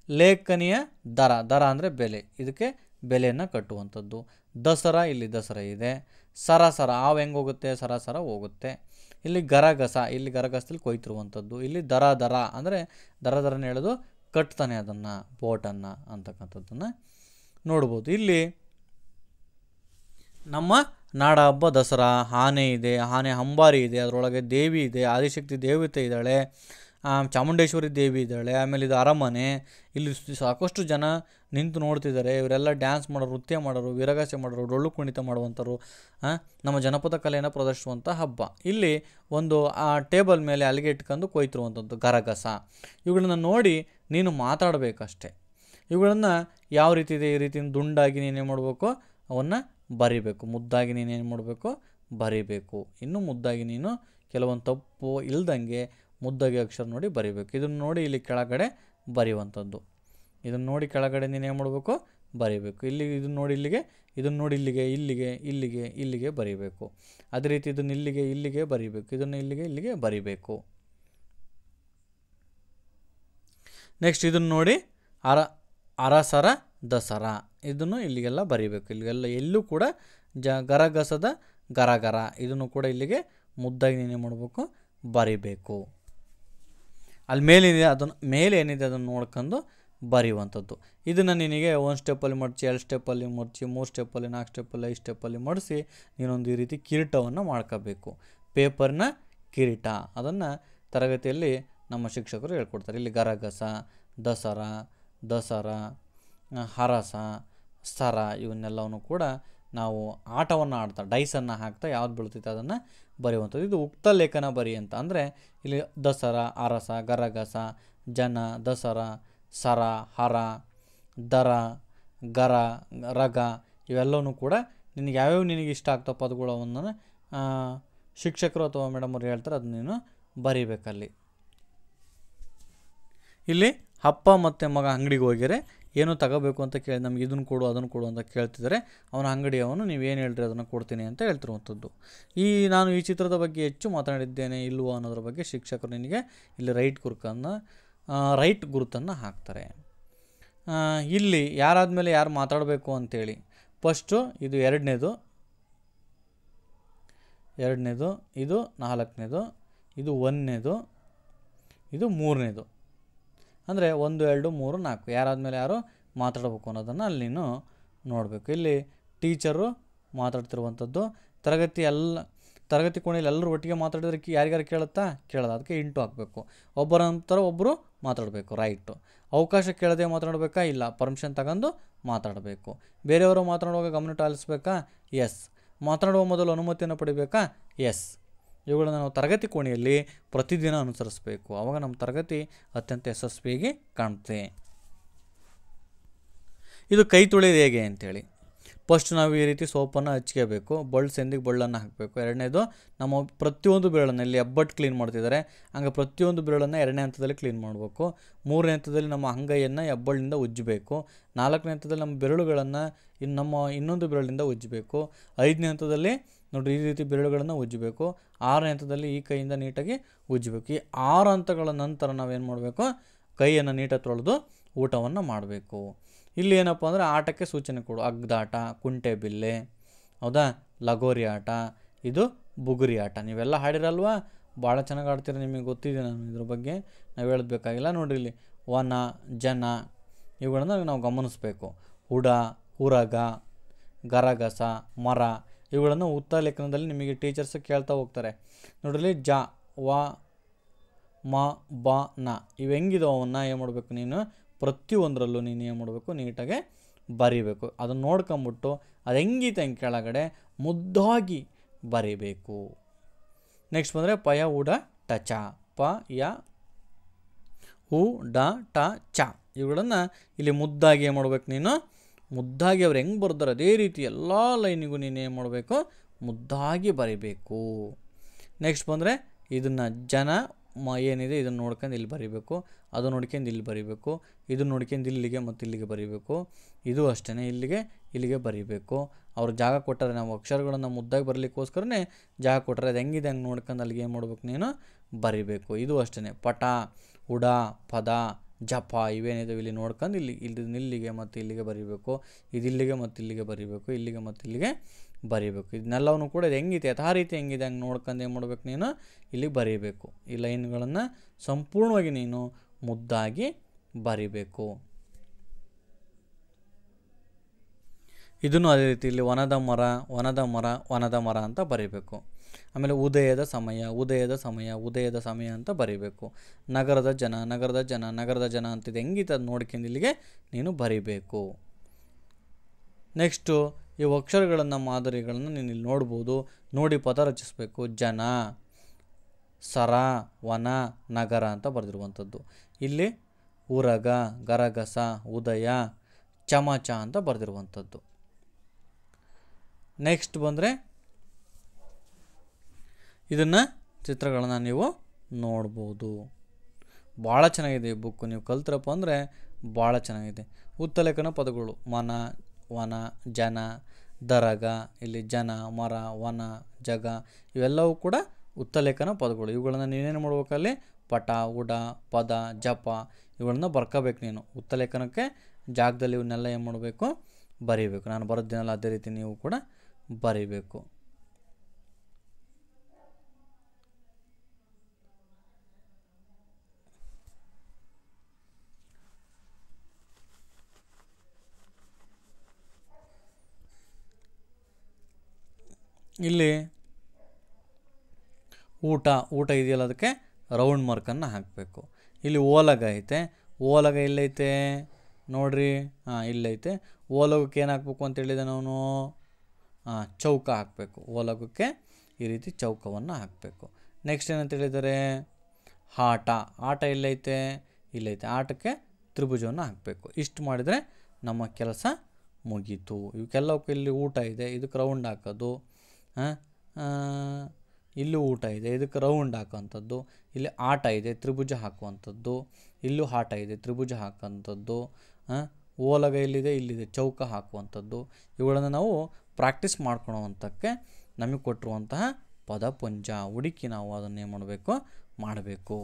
ಲೇಖನಿಯ ದರ, ದರ ಅಂದರೆ ಬೆಲೆ, ಇದಕ್ಕೆ ಬೆಲೆಯನ್ನು ಕಟ್ಟುವಂಥದ್ದು. ದಸರಾ, ಇಲ್ಲಿ ದಸರಾ ಇದೆ. ಸರ, ಹಾವು ಹೆಂಗೆ ಹೋಗುತ್ತೆ, ಸರ ಹೋಗುತ್ತೆ. ಇಲ್ಲಿ ಗರಗಸ, ಇಲ್ಲಿ ಗರಗಸದಲ್ಲಿ ಕೊಯ್ತಿರುವಂಥದ್ದು. ಇಲ್ಲಿ ದರ ಅಂದರೆ ದರನೇ ಹೇಳೋದು, ಕಟ್ತಾನೆ ಅದನ್ನು, ಬೋಟನ್ನು ಅಂತಕ್ಕಂಥದ್ದನ್ನು ನೋಡ್ಬೋದು. ಇಲ್ಲಿ ನಮ್ಮ ನಾಡ ಹಬ್ಬ ದಸರಾ, ಆನೆ ಇದೆ, ಆನೆ ಅಂಬಾರಿ ಇದೆ, ಅದರೊಳಗೆ ದೇವಿ ಇದೆ, ಆದಿಶಕ್ತಿ ದೇವತೆ ಇದ್ದಾಳೆ, ಚಾಮುಂಡೇಶ್ವರಿ ದೇವಿ ಇದ್ದಾಳೆ. ಆಮೇಲೆ ಇದು ಅರಮನೆ. ಇಲ್ಲಿ ಸಾಕಷ್ಟು ಜನ ನಿಂತು ನೋಡ್ತಿದ್ದಾರೆ. ಇವರೆಲ್ಲ ಡ್ಯಾನ್ಸ್ ಮಾಡೋರು, ನೃತ್ಯ ಮಾಡೋರು, ವೀರಗಾಸೆ ಮಾಡೋರು, ಡೊಳ್ಳು ಕುಣಿತ ಮಾಡುವಂಥವ್ರು, ನಮ್ಮ ಜನಪದ ಕಲೆಯನ್ನು ಪ್ರದರ್ಶಿಸುವಂಥ ಹಬ್ಬ. ಇಲ್ಲಿ ಒಂದು ಆ ಟೇಬಲ್ ಮೇಲೆ ಅಲ್ಲಿಗೆ ಇಟ್ಕೊಂಡು ಕೊಯ್ತಿರುವಂಥದ್ದು ಗರಗಸ. ಇವುಗಳನ್ನ ನೋಡಿ ನೀನು ಮಾತಾಡಬೇಕಷ್ಟೆ. ಇವುಗಳನ್ನು ಯಾವ ರೀತಿ ಇದೆ, ಈ ರೀತಿ ದುಂಡಾಗಿ ನೀನೇನು ಮಾಡಬೇಕು, ಅವನ್ನು ಬರಿಬೇಕು. ಮುದ್ದಾಗಿ ನೀನೇನು ಮಾಡಬೇಕು, ಬರಿಬೇಕು. ಇನ್ನೂ ಮುದ್ದಾಗಿ ನೀನು ಕೆಲವೊಂದು ತಪ್ಪು ಇಲ್ದಂಗೆ ಮುದ್ದಾಗಿ ಅಕ್ಷರ ನೋಡಿ ಬರಿಬೇಕು. ಇದನ್ನು ನೋಡಿ ಇಲ್ಲಿ ಕೆಳಗಡೆ ಬರೆಯುವಂಥದ್ದು. ಇದನ್ನು ನೋಡಿ ಕೆಳಗಡೆ ನೀನೇನು ಮಾಡಬೇಕು, ಬರಿಬೇಕು. ಇಲ್ಲಿ ಇದನ್ನು ನೋಡಿ ಇಲ್ಲಿಗೆ, ಇದನ್ನು ನೋಡಿ ಇಲ್ಲಿಗೆ, ಇಲ್ಲಿಗೆ, ಇಲ್ಲಿಗೆ, ಇಲ್ಲಿಗೆ ಬರಿಬೇಕು. ಅದೇ ರೀತಿ ಇದನ್ನು ಇಲ್ಲಿಗೆ, ಇಲ್ಲಿಗೆ ಬರಿಬೇಕು. ಇದನ್ನು ಇಲ್ಲಿಗೆ, ಇಲ್ಲಿಗೆ ಬರಿಬೇಕು. ನೆಕ್ಸ್ಟ್ ಇದನ್ನು ನೋಡಿ ಅರಸರ ದಸರಾ. ಇದನ್ನು ಇಲ್ಲಿಗೆಲ್ಲ ಬರಿಬೇಕು. ಇಲ್ಲಿಗೆಲ್ಲ ಎಲ್ಲೂ ಕೂಡ ಗರಗಸದ ಗರಗರ. ಇದನ್ನು ಕೂಡ ಇಲ್ಲಿಗೆ ಮುದ್ದಾಗಿ ನೀನೇನು ಮಾಡಬೇಕು, ಬರಿಬೇಕು. ಅಲ್ಲಿ ಮೇಲೇನಿದೆ ಅದನ್ನು ನೋಡ್ಕೊಂಡು ಬರೆಯುವಂಥದ್ದು. ಇದನ್ನು ನಿನಗೆ 1 ಸ್ಟೆಪ್ಪಲ್ಲಿ ಮಡಚಿ, 2 ಸ್ಟೆಪ್ಪಲ್ಲಿ ಮಡಚಿ, 3 ಸ್ಟೆಪ್ಪಲ್ಲಿ, 4 ಸ್ಟೆಪ್ಪಲ್ಲಿ, 5 ಸ್ಟೆಪ್ಪಲ್ಲಿ ಮಡಿಸಿ ನೀನೊಂದು ಈ ರೀತಿ ಕಿರೀಟವನ್ನು ಮಾಡ್ಕೋಬೇಕು. ಪೇಪರ್ನ ಕಿರೀಟ. ಅದನ್ನು ತರಗತಿಯಲ್ಲಿ ನಮ್ಮ ಶಿಕ್ಷಕರು ಹೇಳ್ಕೊಡ್ತಾರೆ. ಇಲ್ಲಿ ಗರಗಸ, ದಸರಾ, ಹರಸ, ಸರ ಇವನ್ನೆಲ್ಲವನ್ನು ಕೂಡ ನಾವು ಆಟವನ್ನು ಆಡ್ತಾ ಡೈಸನ್ನು ಹಾಕ್ತಾ ಯಾವ್ದು ಬೀಳ್ತೈತೆ ಅದನ್ನು ಬರೆಯುವಂಥದ್ದು. ಇದು ಉಕ್ತ ಲೇಖನ ಬರಿ ಅಂತ. ಅಂದರೆ ಇಲ್ಲಿ ದಸರಾ, ಅರಸ, ಗರಗಸ, ಜನ, ದಸರಾ, ಸರ, ಹರ, ದರ, ಗರ, ರಗ ಇವೆಲ್ಲವೂ ಕೂಡ ನಿನಗೆ ಯಾವ್ಯಾವ ನಿನಗೆ ಇಷ್ಟ ಆಗ್ತಾವ ಪದಗಳನ್ನು ಶಿಕ್ಷಕರು ಅಥವಾ ಮೇಡಮ್ ಅವ್ರು ಹೇಳ್ತಾರೆ, ಅದನ್ನ ನೀನು ಬರಿಬೇಕಲ್ಲಿ. ಇಲ್ಲಿ ಅಪ್ಪ ಮತ್ತು ಮಗ ಅಂಗಡಿಗೆ ಹೋಗಿರೆ ಏನು ತಗೋಬೇಕು ಅಂತ ಕೇಳಿ ನಮ್ಗೆ ಇದನ್ನು ಕೊಡು ಅದನ್ನು ಕೊಡು ಅಂತ ಕೇಳ್ತಿದ್ದಾರೆ. ಅವನ ಅಂಗಡಿಯವನು ನೀವೇನು ಹೇಳ್ರಿ ಅದನ್ನು ಕೊಡ್ತೀನಿ ಅಂತ ಹೇಳ್ತಿರುವಂಥದ್ದು. ನಾನು ಈ ಚಿತ್ರದ ಬಗ್ಗೆ ಹೆಚ್ಚು ಮಾತನಾಡಿದ್ದೇನೆ ಇಲ್ವೋ ಅನ್ನೋದ್ರ ಬಗ್ಗೆ ಶಿಕ್ಷಕರು ನಿನಗೆ ಇಲ್ಲಿ ರೈಟ್ ಗುರುತನ್ನು ಹಾಕ್ತಾರೆ. ಇಲ್ಲಿ ಯಾರಾದಮೇಲೆ ಯಾರು ಮಾತಾಡಬೇಕು ಅಂತೇಳಿ ಫಸ್ಟು ಇದು ಎರಡನೇದು, ಇದು 4ನೇದು, ಇದು 1ನೇದು, ಇದು 3ನೇದು. ಅಂದರೆ 1, 2, 3, 4 ಯಾರಾದಮೇಲೆ ಯಾರು ಮಾತಾಡಬೇಕು ಅನ್ನೋದನ್ನು ಅಲ್ಲಿ ನೀನು ನೋಡಬೇಕು. ಇಲ್ಲಿ ಟೀಚರು ಮಾತಾಡ್ತಿರುವಂಥದ್ದು. ತರಗತಿ ಕೋಣೆಯಲ್ಲಿ ಎಲ್ಲರೂ ಒಟ್ಟಿಗೆ ಮಾತಾಡಿದ್ರೆ ಯಾರಿಗಾರು ಕೇಳೋದು. ಅದಕ್ಕೆ ಇಂಟು ಹಾಕಬೇಕು. ಒಬ್ಬರ ನಂತರ ಒಬ್ಬರು ಮಾತಾಡಬೇಕು, ರೈಟು. ಅವಕಾಶ ಕೇಳದೆ ಮಾತಾಡಬೇಕಾ? ಇಲ್ಲ, ಪರ್ಮಿಷನ್ ತಗೊಂಡು ಮಾತಾಡಬೇಕು. ಬೇರೆಯವರು ಮಾತನಾಡುವಾಗ ಗಮನ ಆಲಿಸ್ಬೇಕಾ? ಎಸ್. ಮಾತನಾಡುವ ಮೊದಲು ಅನುಮತಿಯನ್ನು ಪಡಿಬೇಕಾ? ಎಸ್. ಇವುಗಳನ್ನು ನಾವು ತರಗತಿ ಕೋಣೆಯಲ್ಲಿ ಪ್ರತಿದಿನ ಅನುಸರಿಸಬೇಕು. ಆವಾಗ ನಮ್ಮ ತರಗತಿ ಅತ್ಯಂತ ಯಶಸ್ವಿಯಾಗಿ ಕಾಣುತ್ತೆ. ಇದು ಕೈ ತೊಳೆಯೋದು ಹೇಗೆ ಅಂತೇಳಿ. ಫಸ್ಟ್ ನಾವು ಈ ರೀತಿ ಸೋಪನ್ನು ಹಚ್ಕೋಬೇಕು. ಸೆಂದಿಗೆ ಬಳ್ಳನ್ನು ಹಾಕಬೇಕು. ಎರಡನೇದು ನಮ್ಮ ಪ್ರತಿಯೊಂದು ಬೆರಳನ್ನು ಇಲ್ಲಿ ಹೆಬ್ಬಟ್ಟು ಕ್ಲೀನ್ ಮಾಡ್ತಿದ್ದಾರೆ, ಹಂಗೆ ಪ್ರತಿಯೊಂದು ಬೆರಳನ್ನು 2ನೇ ಹಂತದಲ್ಲಿ ಕ್ಲೀನ್ ಮಾಡಬೇಕು. 3ನೇ ಹಂತದಲ್ಲಿ ನಮ್ಮ ಅಂಗೈಯನ್ನು ಹೆಬ್ಬಳ್ಳಿಂದ ಉಜ್ಜಬೇಕು. 4ನೇ ಹಂತದಲ್ಲಿ ನಮ್ಮ ಬೆರಳುಗಳನ್ನು ನಮ್ಮ ಇನ್ನೊಂದು ಬೆರಳಿಂದ ಉಜ್ಜಬೇಕು. 5ನೇ ಹಂತದಲ್ಲಿ ನೋಡಿರಿ ಈ ರೀತಿ ಬೆರಳುಗಳನ್ನು ಉಜ್ಜಬೇಕು. 6ನೇ ಹಂತದಲ್ಲಿ ಈ ಕೈಯಿಂದ ನೀಟಾಗಿ ಉಜ್ಜಬೇಕು. ಈ 6 ಹಂತಗಳ ನಂತರ ನಾವೇನು ಮಾಡಬೇಕು, ಕೈಯನ್ನು ನೀಟಾಗಿ ತೊಳೆದು ಊಟವನ್ನು ಮಾಡಬೇಕು. ಇಲ್ಲಿ ಏನಪ್ಪ ಅಂದರೆ ಆಟಕ್ಕೆ ಸೂಚನೆ ಕೊಡು. ಅಗ್ದಾಟ, ಕುಂಟೆ ಬಿಲ್ಲೆ, ಹೌದಾ, ಲಗೋರಿ ಆಟ, ಇದು ಬುಗುರಿ ಆಟ. ನೀವೆಲ್ಲ ಹಾಡಿರಲ್ವಾ? ಭಾಳ ಚೆನ್ನಾಗಿ ಆಡ್ತೀರ, ನಿಮಗೆ ಗೊತ್ತಿದೆ. ನಾನು ಇದ್ರ ಬಗ್ಗೆ ನಾವು ಹೇಳಬೇಕಾಗಿಲ್ಲ. ನೋಡಿರಿ ಇಲ್ಲಿ ವನ, ಜನ ಇವುಗಳನ್ನು ನಾವು ಗಮನಿಸಬೇಕು. ಹುಡ, ಹುರಗ, ಗರಗಸ, ಮರ ಇವುಗಳನ್ನು ಉಕ್ತ ಲೇಖನದಲ್ಲಿ ನಿಮಗೆ ಟೀಚರ್ಸ್ ಕೇಳ್ತಾ ಹೋಗ್ತಾರೆ. ನೋಡಿರಿ ಜ, ವ, ಮ, ಬ, ನ ಇವು ಹೆಂಗಿದಾವೆ ಅವನ್ನ ಏನು ಮಾಡಬೇಕು, ನೀನು ಪ್ರತಿಯೊಂದರಲ್ಲೂ ನೀನು ಏನು ಮಾಡಬೇಕು, ನೀಟಾಗೆ ಬರಿಬೇಕು. ಅದನ್ನು ನೋಡ್ಕೊಂಬಿಟ್ಟು ಅದು ಹೆಂಗಿತ್ತು ಹಂಗೆ ಕೆಳಗಡೆ ಮುದ್ದಾಗಿ ಬರಿಬೇಕು. ನೆಕ್ಸ್ಟ್ ಬಂದರೆ ಪಯ ಉಡ ಟ ಚ, ಪ ಯ ಉ ಡ ಟ ಚ ಇವುಗಳನ್ನು ಇಲ್ಲಿ ಮುದ್ದಾಗಿ ಏನು ಮಾಡ್ಬೇಕು, ನೀನು ಮುದ್ದಾಗಿ ಅವ್ರು ಹೆಂಗೆ ಬರ್ದಾರೆ ಅದೇ ರೀತಿ ಎಲ್ಲ ಲೈನಿಗೂ ನೀನು ಏನು ಮಾಡಬೇಕು, ಮುದ್ದಾಗಿ ಬರಿಬೇಕು. ನೆಕ್ಸ್ಟ್ ಬಂದರೆ ಇದನ್ನು ಜನ ಏನಿದೆ ಇದನ್ನು ನೋಡ್ಕೊಂಡು ಇಲ್ಲಿ ಬರಿಬೇಕು, ಅದು ನೋಡ್ಕೊಂಡು ಇಲ್ಲಿ ಬರಿಬೇಕು, ಇದನ್ನು ನೋಡ್ಕೊಂಡು ಇಲ್ಲಿಗೆ ಮತ್ತು ಇಲ್ಲಿಗೆ ಬರಿಬೇಕು. ಇದು ಅಷ್ಟೇ, ಇಲ್ಲಿಗೆ ಬರಿಬೇಕು. ಅವ್ರು ಜಾಗ ಕೊಟ್ಟರೆ ನಾವು ಅಕ್ಷರಗಳನ್ನು ಮುದ್ದಾಗಿ ಬರಲಿಕ್ಕೋಸ್ಕರನೇ ಜಾಗ ಕೊಟ್ಟರೆ ಅದು ಹೆಂಗಿದೆ ಹಂಗೆ ನೋಡ್ಕೊಂಡು ಅಲ್ಲಿಗೆ ಏನು ಮಾಡ್ಬೇಕು, ನೀನು ಬರಿಬೇಕು. ಇದು ಅಷ್ಟೇ, ಪಟ, ಉಡ, ಪದ, ಜಪ ಇವೇನಿದಾವೆ ಇಲ್ಲಿ ನೋಡ್ಕೊಂಡು ಇಲ್ಲಿಗೆ ಮತ್ತು ಇಲ್ಲಿಗೆ ಬರಿಬೇಕು. ಇದು ಇಲ್ಲಿಗೆ ಮತ್ತು ಇಲ್ಲಿಗೆ ಬರಿಬೇಕು, ಇಲ್ಲಿಗೆ ಮತ್ತು ಇಲ್ಲಿಗೆ ಬರಿಬೇಕು. ಇದನ್ನೆಲ್ಲವೂ ಕೂಡ ಇದು ಹೆಂಗಿದೆ ಯಥಾ ರೀತಿ ಹೆಂಗಿದೆ ಹಂಗೆ ನೋಡ್ಕೊಂಡು ಏನು ಮಾಡ್ಬೇಕು, ನೀನು ಇಲ್ಲಿ ಬರೀಬೇಕು. ಈ ಲೈನ್ಗಳನ್ನು ಸಂಪೂರ್ಣವಾಗಿ ನೀನು ಮುದ್ದಾಗಿ ಬರಿಬೇಕು. ಇದನ್ನು ಅದೇ ರೀತಿ ಇಲ್ಲಿ ವನದ ಮರ ವನದ ಮರ ವನದ ಮರ ಅಂತ ಬರೀಬೇಕು. ಆಮೇಲೆ ಉದಯದ ಸಮಯ ಉದಯದ ಸಮಯ ಉದಯದ ಸಮಯ ಅಂತ ಬರೀಬೇಕು. ನಗರದ ಜನ ನಗರದ ಜನ ನಗರದ ಜನ ಅಂತಿದೆ, ಹೆಂಗಿತ್ತು ಅದು ನೋಡ್ಕೊಂಡು ಇಲ್ಲಿಗೆ ನೀನು ಬರೀಬೇಕು. ನೆಕ್ಸ್ಟು ಈ ಅಕ್ಷರಗಳನ್ನು ಮಾದರಿಗಳನ್ನು ನೀನು ಇಲ್ಲಿ ನೋಡ್ಬೋದು. ನೋಡಿ ಪದ ರಚಿಸಬೇಕು. ಜನ, ಸರ, ವನ, ನಗರ ಅಂತ ಬರೆದಿರುವಂಥದ್ದು. ಇಲ್ಲಿ ಉರಗ, ಗರಗಸ, ಉದಯ, ಚಮಚ ಅಂತ ಬರೆದಿರುವಂಥದ್ದು. ನೆಕ್ಸ್ಟ್ ಬಂದರೆ ಇದನ್ನು ಚಿತ್ರಗಳನ್ನು ನೀವು ನೋಡ್ಬೋದು. ಭಾಳ ಚೆನ್ನಾಗಿದೆ ಈ ಬುಕ್ಕು, ನೀವು ಕಲ್ತ್ರಪ್ಪ ಅಂದರೆ ಭಾಳ ಚೆನ್ನಾಗಿದೆ. ಉತ್ತಲೇಖನ ಪದಗಳು ಮನ, ವನ, ಜನ, ದರಗ, ಇಲ್ಲಿ ಜನ, ಮರ, ವನ, ಜಗ ಇವೆಲ್ಲವೂ ಕೂಡ ಉತ್ತಲೇಖನ ಪದಗಳು. ಇವುಗಳನ್ನು ನೀನೇನು ಮಾಡ್ಬೇಕಲ್ಲಿ ಪಟ, ಉಡ, ಪದ, ಜಪ ಇವುಗಳನ್ನ ಬರ್ಕೋಬೇಕು ನೀನು. ಉತ್ತಲೇಖನಕ್ಕೆ ಜಾಗದಲ್ಲಿ ಇವನ್ನೆಲ್ಲ ಏನು ಮಾಡಬೇಕು, ಬರೀಬೇಕು. ನಾನು ಬರೋದಿನಲ್ಲ ಅದೇ ರೀತಿ ನೀವು ಕೂಡ ಬರೀಬೇಕು. ಇಲ್ಲಿ ಊಟ ಇದೆಯಲ್ಲ, ಅದಕ್ಕೆ ರೌಂಡ್ ಮಾರ್ಕನ್ನು ಹಾಕಬೇಕು. ಇಲ್ಲಿ ಓಲಗ ಐತೆ, ಓಲಗ ಎಲ್ಲೈತೆ ನೋಡ್ರಿ, ಇಲ್ಲೈತೆ. ಓಲಗಕ್ಕೆ ಏನು ಹಾಕ್ಬೇಕು ಅಂತ ಹೇಳಿದೆ ನಾನು, ಚೌಕ ಹಾಕಬೇಕು. ಓಲಗಕ್ಕೆ ಈ ರೀತಿ ಚೌಕವನ್ನು ಹಾಕಬೇಕು. ನೆಕ್ಸ್ಟ್ ಏನಂತ ಹೇಳಿದರೆ ಆಟ ಎಲ್ಲೈತೆ, ಇಲ್ಲೈತೆ. ಆಟಕ್ಕೆ ತ್ರಿಭುಜವನ್ನು ಹಾಕಬೇಕು. ಇಷ್ಟು ಮಾಡಿದರೆ ನಮ್ಮ ಕೆಲಸ ಮುಗೀತು. ಇವಕ್ಕೆಲ್ಲವಕ್ಕೂ ಇಲ್ಲಿ ಊಟ ಇದೆ, ಇದಕ್ಕೆ ರೌಂಡ್ ಹಾಕೋದು. ಇಲ್ಲೂ ಊಟ ಇದೆ, ಇದಕ್ಕೆ ರೌಂಡ್ ಹಾಕೋವಂಥದ್ದು. ಇಲ್ಲಿ ಆಟ ಇದೆ, ತ್ರಿಭುಜ ಹಾಕುವಂಥದ್ದು. ಇಲ್ಲೂ ಆಟ ಇದೆ, ತ್ರಿಭುಜ ಹಾಕೋವಂಥದ್ದು. ಓಲಗ ಇಲ್ಲಿದೆ, ಇಲ್ಲಿದೆ, ಚೌಕ ಹಾಕುವಂಥದ್ದು. ಇವುಗಳನ್ನು ನಾವು ಪ್ರಾಕ್ಟೀಸ್ ಮಾಡ್ಕೊಳೋವಂಥಕ್ಕೆ ನಮಗೆ ಕೊಟ್ಟಿರುವಂತಹ ಪದಪುಂಜ ಹುಡುಕಿ ನಾವು ಅದನ್ನು ಏನು ಮಾಡಬೇಕು.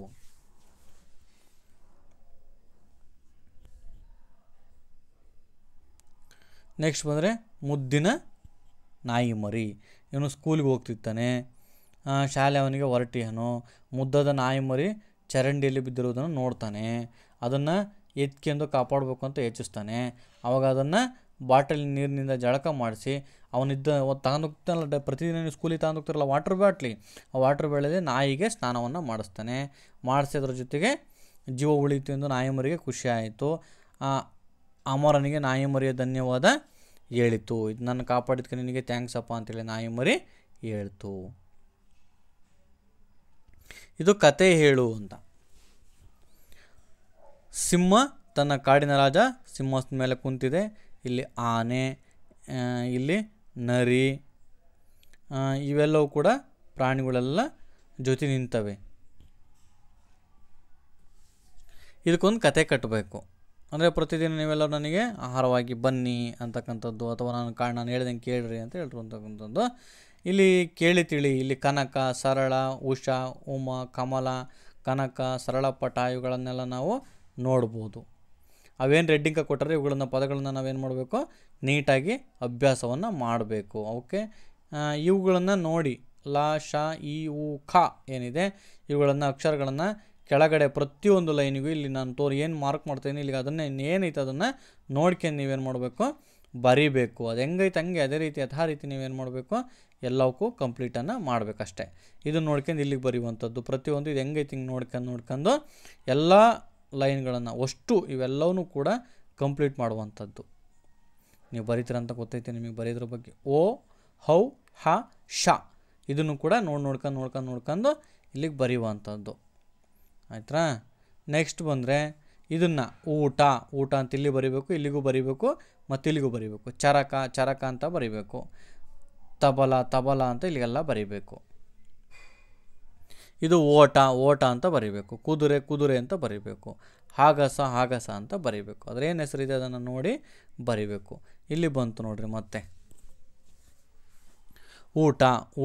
ನೆಕ್ಸ್ಟ್ ಬಂದರೆ ಮುದ್ದಿನ ನಾಯಿ ಮರಿ. ಇವನು ಸ್ಕೂಲಿಗೆ ಹೋಗ್ತಿರ್ತಾನೆ, ಶಾಲೆ ಅವನಿಗೆ ಹೊರಟಿಯನು. ಮುದ್ದದ ನಾಯಿ ಮರಿ ಚರಂಡಿಯಲ್ಲಿ ಬಿದ್ದಿರುವುದನ್ನು ನೋಡ್ತಾನೆ. ಅದನ್ನು ಎತ್ಕೊಂಡು ಕಾಪಾಡಬೇಕು ಅಂತ ಯೋಚಿಸ್ತಾನೆ. ಆವಾಗ ಅದನ್ನು ಬಾಟಲ್ ನೀರಿನಿಂದ ಜಳಕ ಮಾಡಿಸಿ ಅವನಿದ್ದ ತಗೊಂಡೋಗ್ತಾನಲ್ಲ, ಪ್ರತಿದಿನ ನೀವು ಸ್ಕೂಲಿಗೆ ತಗೊಂಡೋಗ್ತಾರಲ್ಲ ವಾಟ್ರ್ ಬಾಟ್ಲಿ, ಆ ವಾಟ್ರ್ ಬಾಟ್ಲಲ್ಲಿ ನಾಯಿಗೆ ಸ್ನಾನವನ್ನು ಮಾಡಿಸ್ತಾನೆ. ಮಾಡಿಸಿದ್ರ ಜೊತೆಗೆ ಜೀವ ಉಳಿತು ಎಂದು ನಾಯಿ ಮರಿಗೆ ಖುಷಿ ಆಯಿತು. ಅಮರನಿಗೆ ನಾಯಿ ಮರಿಯ ಧನ್ಯವಾದ ಹೇಳಿತು. ಇದು ನನ್ನ ಕಾಪಾಡಿದ್ಕೆ ನಿನಗೆ ಥ್ಯಾಂಕ್ಸ್ ಅಪ್ಪ ಅಂತೇಳಿ ನಾಯಿ ಮರಿ ಹೇಳ್ತು. ಇದು ಕತೆ ಹೇಳು ಅಂತ. ಸಿಂಹ ತನ್ನ ಕಾಡಿನ ರಾಜ ಸಿಂಹಾಸನದ ಮೇಲೆ ಕುಂತಿದೆ. ಇಲ್ಲಿ ಆನೆ, ಇಲ್ಲಿ ನರಿ, ಇವೆಲ್ಲವೂ ಕೂಡ ಪ್ರಾಣಿಗಳೆಲ್ಲ ಜೊತೆ ನಿಂತವೆ. ಇದಕ್ಕೊಂದು ಕತೆ ಕಟ್ಟಬೇಕು. ಅಂದರೆ ಪ್ರತಿದಿನ ನೀವೆಲ್ಲರೂ ನನಗೆ ಆಹಾರವಾಗಿ ಬನ್ನಿ ಅಂತಕ್ಕಂಥದ್ದು, ಅಥವಾ ನಾನು ಹೇಳ್ದಂಗೆ ಕೇಳ್ರಿ ಅಂತ ಹೇಳಿರುವಂತಕ್ಕಂಥದ್ದು. ಇಲ್ಲಿ ಕೇಳಿ ತಿಳಿ, ಇಲ್ಲಿ ಕನಕ, ಸರಳ, ಉಷಾ, ಉಮ, ಕಮಲ, ಕನಕ, ಸರಳಪಟ ಇವುಗಳನ್ನೆಲ್ಲ ನಾವು ನೋಡ್ಬೋದು. ಅವೇನು ರೆಡ್ಡಿಂಗ ಕೊಟ್ಟರೆ ಇವುಗಳನ್ನ ಪದಗಳನ್ನು ನಾವೇನು ಮಾಡಬೇಕು, ನೀಟಾಗಿ ಅಭ್ಯಾಸವನ್ನು ಮಾಡಬೇಕು. ಓಕೆ, ಇವುಗಳನ್ನು ನೋಡಿ ಲ, ಶ, ಇ, ಉ, ಖ ಏನಿದೆ ಇವುಗಳನ್ನು ಅಕ್ಷರಗಳನ್ನು ಕೆಳಗಡೆ ಪ್ರತಿಯೊಂದು ಲೈನಿಗೂ ಇಲ್ಲಿ ನಾನು ಏನು ಮಾರ್ಕ್ ಮಾಡ್ತೀನಿ ಇಲ್ಲಿಗೆ ಅದನ್ನೇ ಏನೈತೆ ಅದನ್ನು ನೋಡ್ಕೊಂಡು ನೀವೇನು ಮಾಡಬೇಕು, ಬರೀಬೇಕು. ಅದು ಹೆಂಗೈತೆ ಹಂಗೆ ಅದೇ ರೀತಿ ರೀತಿ ನೀವೇನು ಮಾಡಬೇಕು, ಎಲ್ಲವಕ್ಕೂ ಕಂಪ್ಲೀಟನ್ನು ಮಾಡಬೇಕಷ್ಟೆ. ಇದನ್ನು ನೋಡ್ಕೊಂಡು ಇಲ್ಲಿಗೆ ಬರೆಯುವಂಥದ್ದು ಪ್ರತಿಯೊಂದು ಇದು ಹೆಂಗೈತೆ ಹಿಂಗೆ ನೋಡ್ಕೊಂಡು ಎಲ್ಲ ಲೈನ್ಗಳನ್ನು ಅಷ್ಟು ಇವೆಲ್ಲವೂ ಕೂಡ ಕಂಪ್ಲೀಟ್ ಮಾಡುವಂಥದ್ದು. ನೀವು ಬರೀತೀರಂತ ಗೊತ್ತೈತೆ ನಿಮಗೆ ಬರೆಯೋದ್ರ ಬಗ್ಗೆ. ಓ, ಹೌ, ಹ, ಶ ಇದನ್ನು ಕೂಡ ನೋಡ್ಕೊಂಡು ಇಲ್ಲಿಗೆ ಬರೆಯುವಂಥದ್ದು. ಆಯ್ತಾ? ನೆಕ್ಸ್ಟ್ ಬಂದರೆ ಇದನ್ನು ಊಟ ಅಂತ ಇಲ್ಲಿ ಬರೀಬೇಕು, ಇಲ್ಲಿಗೂ ಬರೀಬೇಕು ಮತ್ತು ಇಲ್ಲಿಗೂ ಬರೀಬೇಕು. ಚರಕ ಅಂತ ಬರೀಬೇಕು. ತಬಲ ಅಂತ ಇಲ್ಲಿಗೆಲ್ಲ ಬರೀಬೇಕು. ಇದು ಓಟ ಅಂತ ಬರೀಬೇಕು. ಕುದುರೆ ಅಂತ ಬರೀಬೇಕು. ಹಾಗಸ ಅಂತ ಬರೀಬೇಕು. ಅದ್ರೇನು ಹೆಸರಿದೆ ಅದನ್ನು ನೋಡಿ ಬರೀಬೇಕು. ಇಲ್ಲಿ ಬಂತು ನೋಡ್ರಿ ಮತ್ತೆ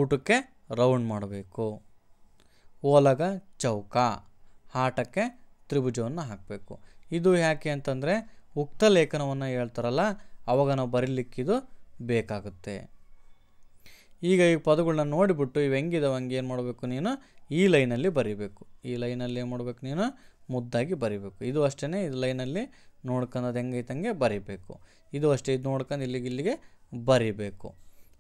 ಊಟಕ್ಕೆ ರೌಂಡ್ ಮಾಡಬೇಕು. ಓಲಗ ಚೌಕ, ಆಟಕ್ಕೆ ತ್ರಿಭುಜವನ್ನು ಹಾಕಬೇಕು. ಇದು ಯಾಕೆ ಅಂತಂದರೆ ಉಕ್ತ ಲೇಖನವನ್ನು ಹೇಳ್ತಾರಲ್ಲ ಅವಾಗ ನಾವು ಬರೀಲಿಕ್ಕಿದು ಬೇಕಾಗುತ್ತೆ. ಈಗ ಈ ಪದಗಳನ್ನ ನೋಡಿಬಿಟ್ಟು ಇವು ಹೆಂಗಿದಾವೆ ಹಂಗೆ ಏನು ಮಾಡಬೇಕು, ನೀನು ಈ ಲೈನಲ್ಲಿ ಬರೀಬೇಕು. ಈ ಲೈನಲ್ಲಿ ಏನು ಮಾಡಬೇಕು, ನೀನು ಮುದ್ದಾಗಿ ಬರೀಬೇಕು. ಇದು ಅಷ್ಟೇ, ಇದು ಲೈನಲ್ಲಿ ನೋಡ್ಕೊಂಡು ಹೆಂಗೈತೆ ಹಂಗೆ ಬರೀಬೇಕು. ಇದು ಅಷ್ಟೇ, ಇದು ನೋಡ್ಕೊಂಡು ಇಲ್ಲಿಗೆ ಬರಿಬೇಕು.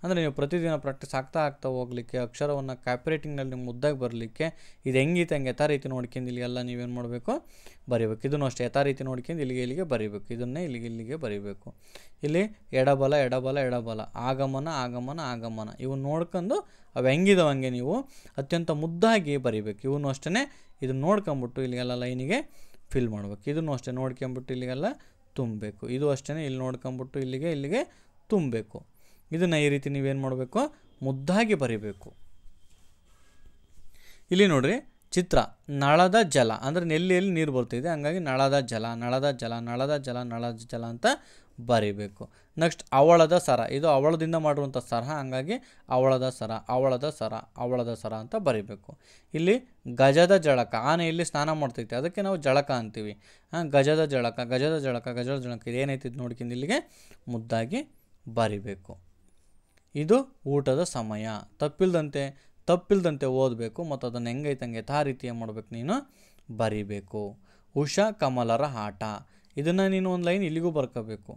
ಅಂದರೆ ನೀವು ಪ್ರತಿದಿನ ಪ್ರಾಕ್ಟೀಸ್ ಆಗ್ತಾ ಹೋಗಲಿಕ್ಕೆ ಅಕ್ಷರವನ್ನು ಕಾಪಿರೈಟಿಂಗ್ನಲ್ಲಿ ನಿಮ್ಗೆ ಮುದ್ದಾಗಿ ಬರಲಿಕ್ಕೆ ಇದು ಹೆಂಗಿತ್ತು ಹಂಗೆ ಯಥಾ ರೀತಿ ನೋಡ್ಕೊಂಡು ಇಲ್ಲಿಗೆಲ್ಲ ನೀವೇನು ಮಾಡಬೇಕು ಬರೀಬೇಕು. ಇದನ್ನು ಅಷ್ಟೇ ಯಥಾ ರೀತಿ ನೋಡ್ಕೊಂಡು ಇಲ್ಲಿಗೆ ಬರೀಬೇಕು. ಇದನ್ನೇ ಇಲ್ಲಿಗೆ ಬರೀಬೇಕು. ಇಲ್ಲಿ ಎಡಬಲ ಎಡಬಲ ಎಡಬಲ ಆಗಮನ ಆಗಮನ ಆಗಮನ ಇವನ್ನು ನೋಡ್ಕೊಂಡು ಅವು ಹೆಂಗಿದಾವೆ ಹಂಗೆ ನೀವು ಅತ್ಯಂತ ಮುದ್ದಾಗಿ ಬರೀಬೇಕು. ಇವನು ಅಷ್ಟೇ ಇದನ್ನು ನೋಡ್ಕೊಂಬಿಟ್ಟು ಇಲ್ಲಿಗೆಲ್ಲ ಲೈನಿಗೆ ಫಿಲ್ ಮಾಡಬೇಕು. ಇದನ್ನು ಅಷ್ಟೇ ನೋಡ್ಕೊಂಬಿಟ್ಟು ಇಲ್ಲಿಗೆಲ್ಲ ತುಂಬಬೇಕು. ಇದು ಅಷ್ಟೇ ಇಲ್ಲಿ ನೋಡ್ಕೊಂಬಿಟ್ಟು ಇಲ್ಲಿಗೆ ತುಂಬಬೇಕು. ಇದನ್ನು ಈ ರೀತಿ ನೀವೇನು ಮಾಡಬೇಕು ಮುದ್ದಾಗಿ ಬರೀಬೇಕು. ಇಲ್ಲಿ ನೋಡ್ರಿ ಚಿತ್ರ ನಳದ ಜಲ ಅಂದರೆ ಎಲ್ಲಿ ನೀರು ಬರ್ತಿದೆ ಹಂಗಾಗಿ ನಳದ ಜಲ ನಳದ ಜಲ ನಳದ ಜಲ ನಳದ ಜಲ ಅಂತ ಬರೀಬೇಕು. ನೆಕ್ಸ್ಟ್ ಅವಳದ ಸರ, ಇದು ಅವಳದಿಂದ ಮಾಡುವಂಥ ಸರ ಹಂಗಾಗಿ ಅವಳದ ಸರ ಅವಳದ ಸರ ಅವಳದ ಸರ ಅಂತ ಬರೀಬೇಕು. ಇಲ್ಲಿ ಗಜದ ಜಳಕ, ಆನೆ ಇಲ್ಲಿ ಸ್ನಾನ ಮಾಡ್ತೈತೆ ಅದಕ್ಕೆ ನಾವು ಜಳಕ ಅಂತೀವಿ. ಗಜದ ಜಳಕ ಗಜದ ಜಳಕ ಗಜದ ಜಳಕ ಇದೇನೈತಿದ್ದು ನೋಡ್ಕೊಂಡು ಇಲ್ಲಿಗೆ ಮುದ್ದಾಗಿ ಬರಿಬೇಕು. ಇದು ಊಟದ ಸಮಯ. ತಪ್ಪಿಲ್ದಂತೆ ಓದಬೇಕು ಮತ್ತು ಅದನ್ನು ಹೆಂಗೈತಂಗೆ ಯಥಾ ರೀತಿಯ ಮಾಡ್ಬೇಕು ನೀನು ಬರಿಬೇಕು. ಉಷಾ ಕಮಲರ ಆಟ, ಇದನ್ನು ನೀನು ಒಂದು ಲೈನ್ ಇಲ್ಲಿಗೂ ಬರ್ಕೋಬೇಕು.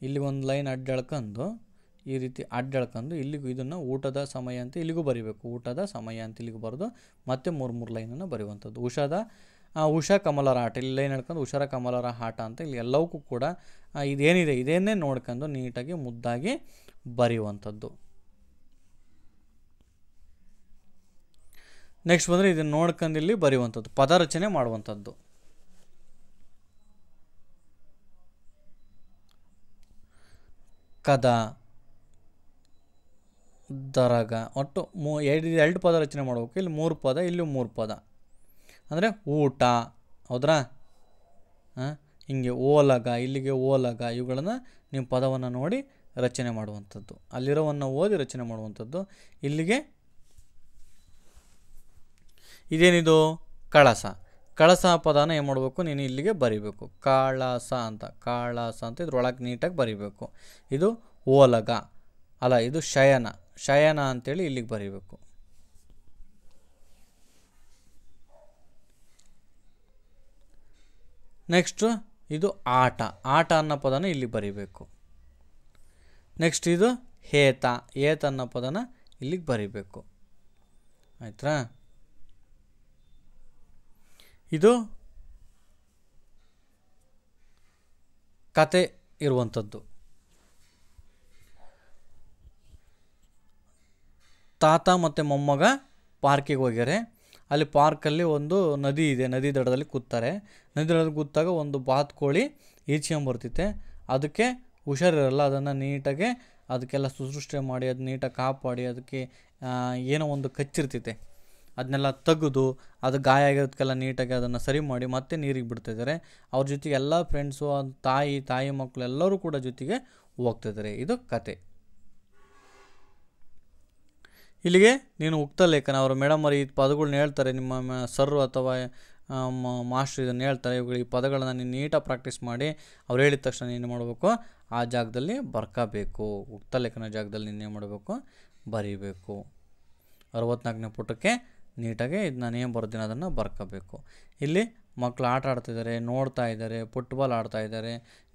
ಇಲ್ಲಿ ಒಂದು ಲೈನ್ ಅಡ್ಡಳ್ಕೊಂಡು ಈ ರೀತಿ ಅಡ್ಡಳ್ಕೊಂಡು ಇಲ್ಲಿಗೂ ಇದನ್ನು ಊಟದ ಸಮಯ ಅಂತ ಇಲ್ಲಿಗೂ ಬರಿಬೇಕು. ಊಟದ ಸಮಯ ಅಂತ ಇಲ್ಲಿಗೂ ಬರೆದು ಮತ್ತೆ ಮೂರು ಲೈನನ್ನು ಬರೆಯುವಂಥದ್ದು. ಉಷಾ ಕಮಲರ ಆಟ ಇಲ್ಲಿ ಲೈನ್ ಹೇಳ್ಕೊಂಡು ಉಷಾರ ಕಮಲರ ಆಟ ಅಂತ ಇಲ್ಲಿ ಎಲ್ಲವಕ್ಕೂ ಕೂಡ ಇದೇನಿದೆ ಇದನ್ನೇ ನೋಡ್ಕೊಂಡು ನೀಟಾಗಿ ಮುದ್ದಾಗಿ ಬರೆಯುವಂಥದ್ದು. ನೆಕ್ಸ್ಟ್ ಬಂದರೆ ಇದನ್ನು ನೋಡ್ಕೊಂಡು ಇಲ್ಲಿ ಬರೆಯುವಂಥದ್ದು, ಪದರಚನೆ ಮಾಡುವಂಥದ್ದು. ಕದ ದರಗ ಒಟ್ಟು ಎರಡು ಪದ ರಚನೆ ಮಾಡಬೇಕು. ಇಲ್ಲಿ 3 ಪದ ಇಲ್ಲಿ 3 ಪದ ಅಂದರೆ ಊಟ, ಹೌದ್ರಾ? ಹಿಂಗೆ ಓಲಗ ಇಲ್ಲಿಗೆ ಓಲಗ ಇವುಗಳನ್ನು ನೀವು ಪದವನ್ನು ನೋಡಿ ರಚನೆ ಮಾಡುವಂಥದ್ದು, ಅಲ್ಲಿರೋವನ್ನು ಓದಿ ರಚನೆ ಮಾಡುವಂಥದ್ದು. ಇಲ್ಲಿಗೆ ಇದೇನಿದು ಕಳಸ ಪದನ ಏನು ಮಾಡಬೇಕು ನೀನು ಇಲ್ಲಿಗೆ ಬರಿಬೇಕು. ಕಾಳಸ ಅಂತ ಇದ್ರೊಳಗೆ ನೀಟಾಗಿ ಬರಿಬೇಕು. ಇದು ಓಲಗ ಅಲ್ಲ, ಇದು ಶಯನ ಅಂತೇಳಿ ಇಲ್ಲಿಗೆ ಬರಿಬೇಕು. ನೆಕ್ಸ್ಟು ಇದು ಆಟ ಅನ್ನೋ ಪದನ ಇಲ್ಲಿ ಬರಿಬೇಕು. ನೆಕ್ಸ್ಟ್ ಇದು ಏತ ಅನ್ನೋ ಪದನ ಇಲ್ಲಿಗೆ ಬರಿಬೇಕು. ಆಯ್ತಾ? ಇದು ಕತೆ ಇರುವಂಥದ್ದು. ತಾತ ಮತ್ತು ಮೊಮ್ಮಗ ಪಾರ್ಕಿಗೆ ಹೋಗ್ಯಾರೆ. ಅಲ್ಲಿ ಪಾರ್ಕಲ್ಲಿ ಒಂದು ನದಿ ಇದೆ, ನದಿ ದಡದಲ್ಲಿ ಕೂತ್ತಾರೆ. ನದಿ ದಡದಲ್ಲಿ ಕೂತಾಗ ಒಂದು ಬಾತುಕೋಳಿ ಈಚ್ಕೊಂಬರ್ತೈತೆ. ಅದಕ್ಕೆ ಹುಷಾರಿರಲ್ಲ, ಅದನ್ನು ನೀಟಾಗಿ ಅದಕ್ಕೆಲ್ಲ ಶುಶ್ರೂಷೆ ಮಾಡಿ ಅದು ನೀಟಾಗಿ ಕಾಪಾಡಿ ಅದಕ್ಕೆ ಏನೋ ಒಂದು ಕಚ್ಚಿರ್ತೈತೆ ಅದನ್ನೆಲ್ಲ ತೆಗೆದು ಅದು ಗಾಯ ಆಗಿರೋದಕ್ಕೆಲ್ಲ ನೀಟಾಗಿ ಅದನ್ನು ಸರಿ ಮಾಡಿ ಮತ್ತೆ ನೀರಿಗೆ ಬಿಡ್ತಾಯಿದ್ದಾರೆ. ಅವ್ರ ಜೊತೆಗೆ ಎಲ್ಲ ಫ್ರೆಂಡ್ಸು ತಾಯಿ ಮಕ್ಕಳು ಎಲ್ಲರೂ ಕೂಡ ಜೊತೆಗೆ ಹೋಗ್ತಿದ್ದಾರೆ. ಇದು ಕತೆ. ಇಲ್ಲಿಗೆ ನೀನು ಉಕ್ತ ಲೇಖನ ಅವರ ಮೇಡಮ್ ಅವರು ಈ ಪದಗಳನ್ನ ಹೇಳ್ತಾರೆ, ನಿಮ್ಮ ಸರ್ ಅಥವಾ ಮಾಸ್ಟರ್ ಇದನ್ನು ಹೇಳ್ತಾರೆ. ಇವುಗಳು ಈ ಪದಗಳನ್ನು ನೀನು ನೀಟಾಗಿ ಪ್ರಾಕ್ಟೀಸ್ ಮಾಡಿ ಅವ್ರು ಹೇಳಿದ ತಕ್ಷಣ ನೀನು ಮಾಡಬೇಕು ಆ ಜಾಗದಲ್ಲಿ ಬರ್ಕೋಬೇಕು. ಉಕ್ತ ಲೇಖನ ಜಾಗದಲ್ಲಿ ನೀನು ಮಾಡಬೇಕು ಬರೀಬೇಕು. 64ನೇ ಪುಟಕ್ಕೆ ನೀಟಾಗಿ ಇದು ನಾನೇನು ಬರ್ತೀನಿ ಅದನ್ನು ಬರ್ಕೋಬೇಕು. ಇಲ್ಲಿ ಮಕ್ಕಳು ಆಟ ಆಡ್ತಿದ್ದಾರೆ, ನೋಡ್ತಾ ಇದ್ದಾರೆ, ಫುಟ್ಬಾಲ್ ಆಡ್ತಾ ಇದ್ದಾರೆ,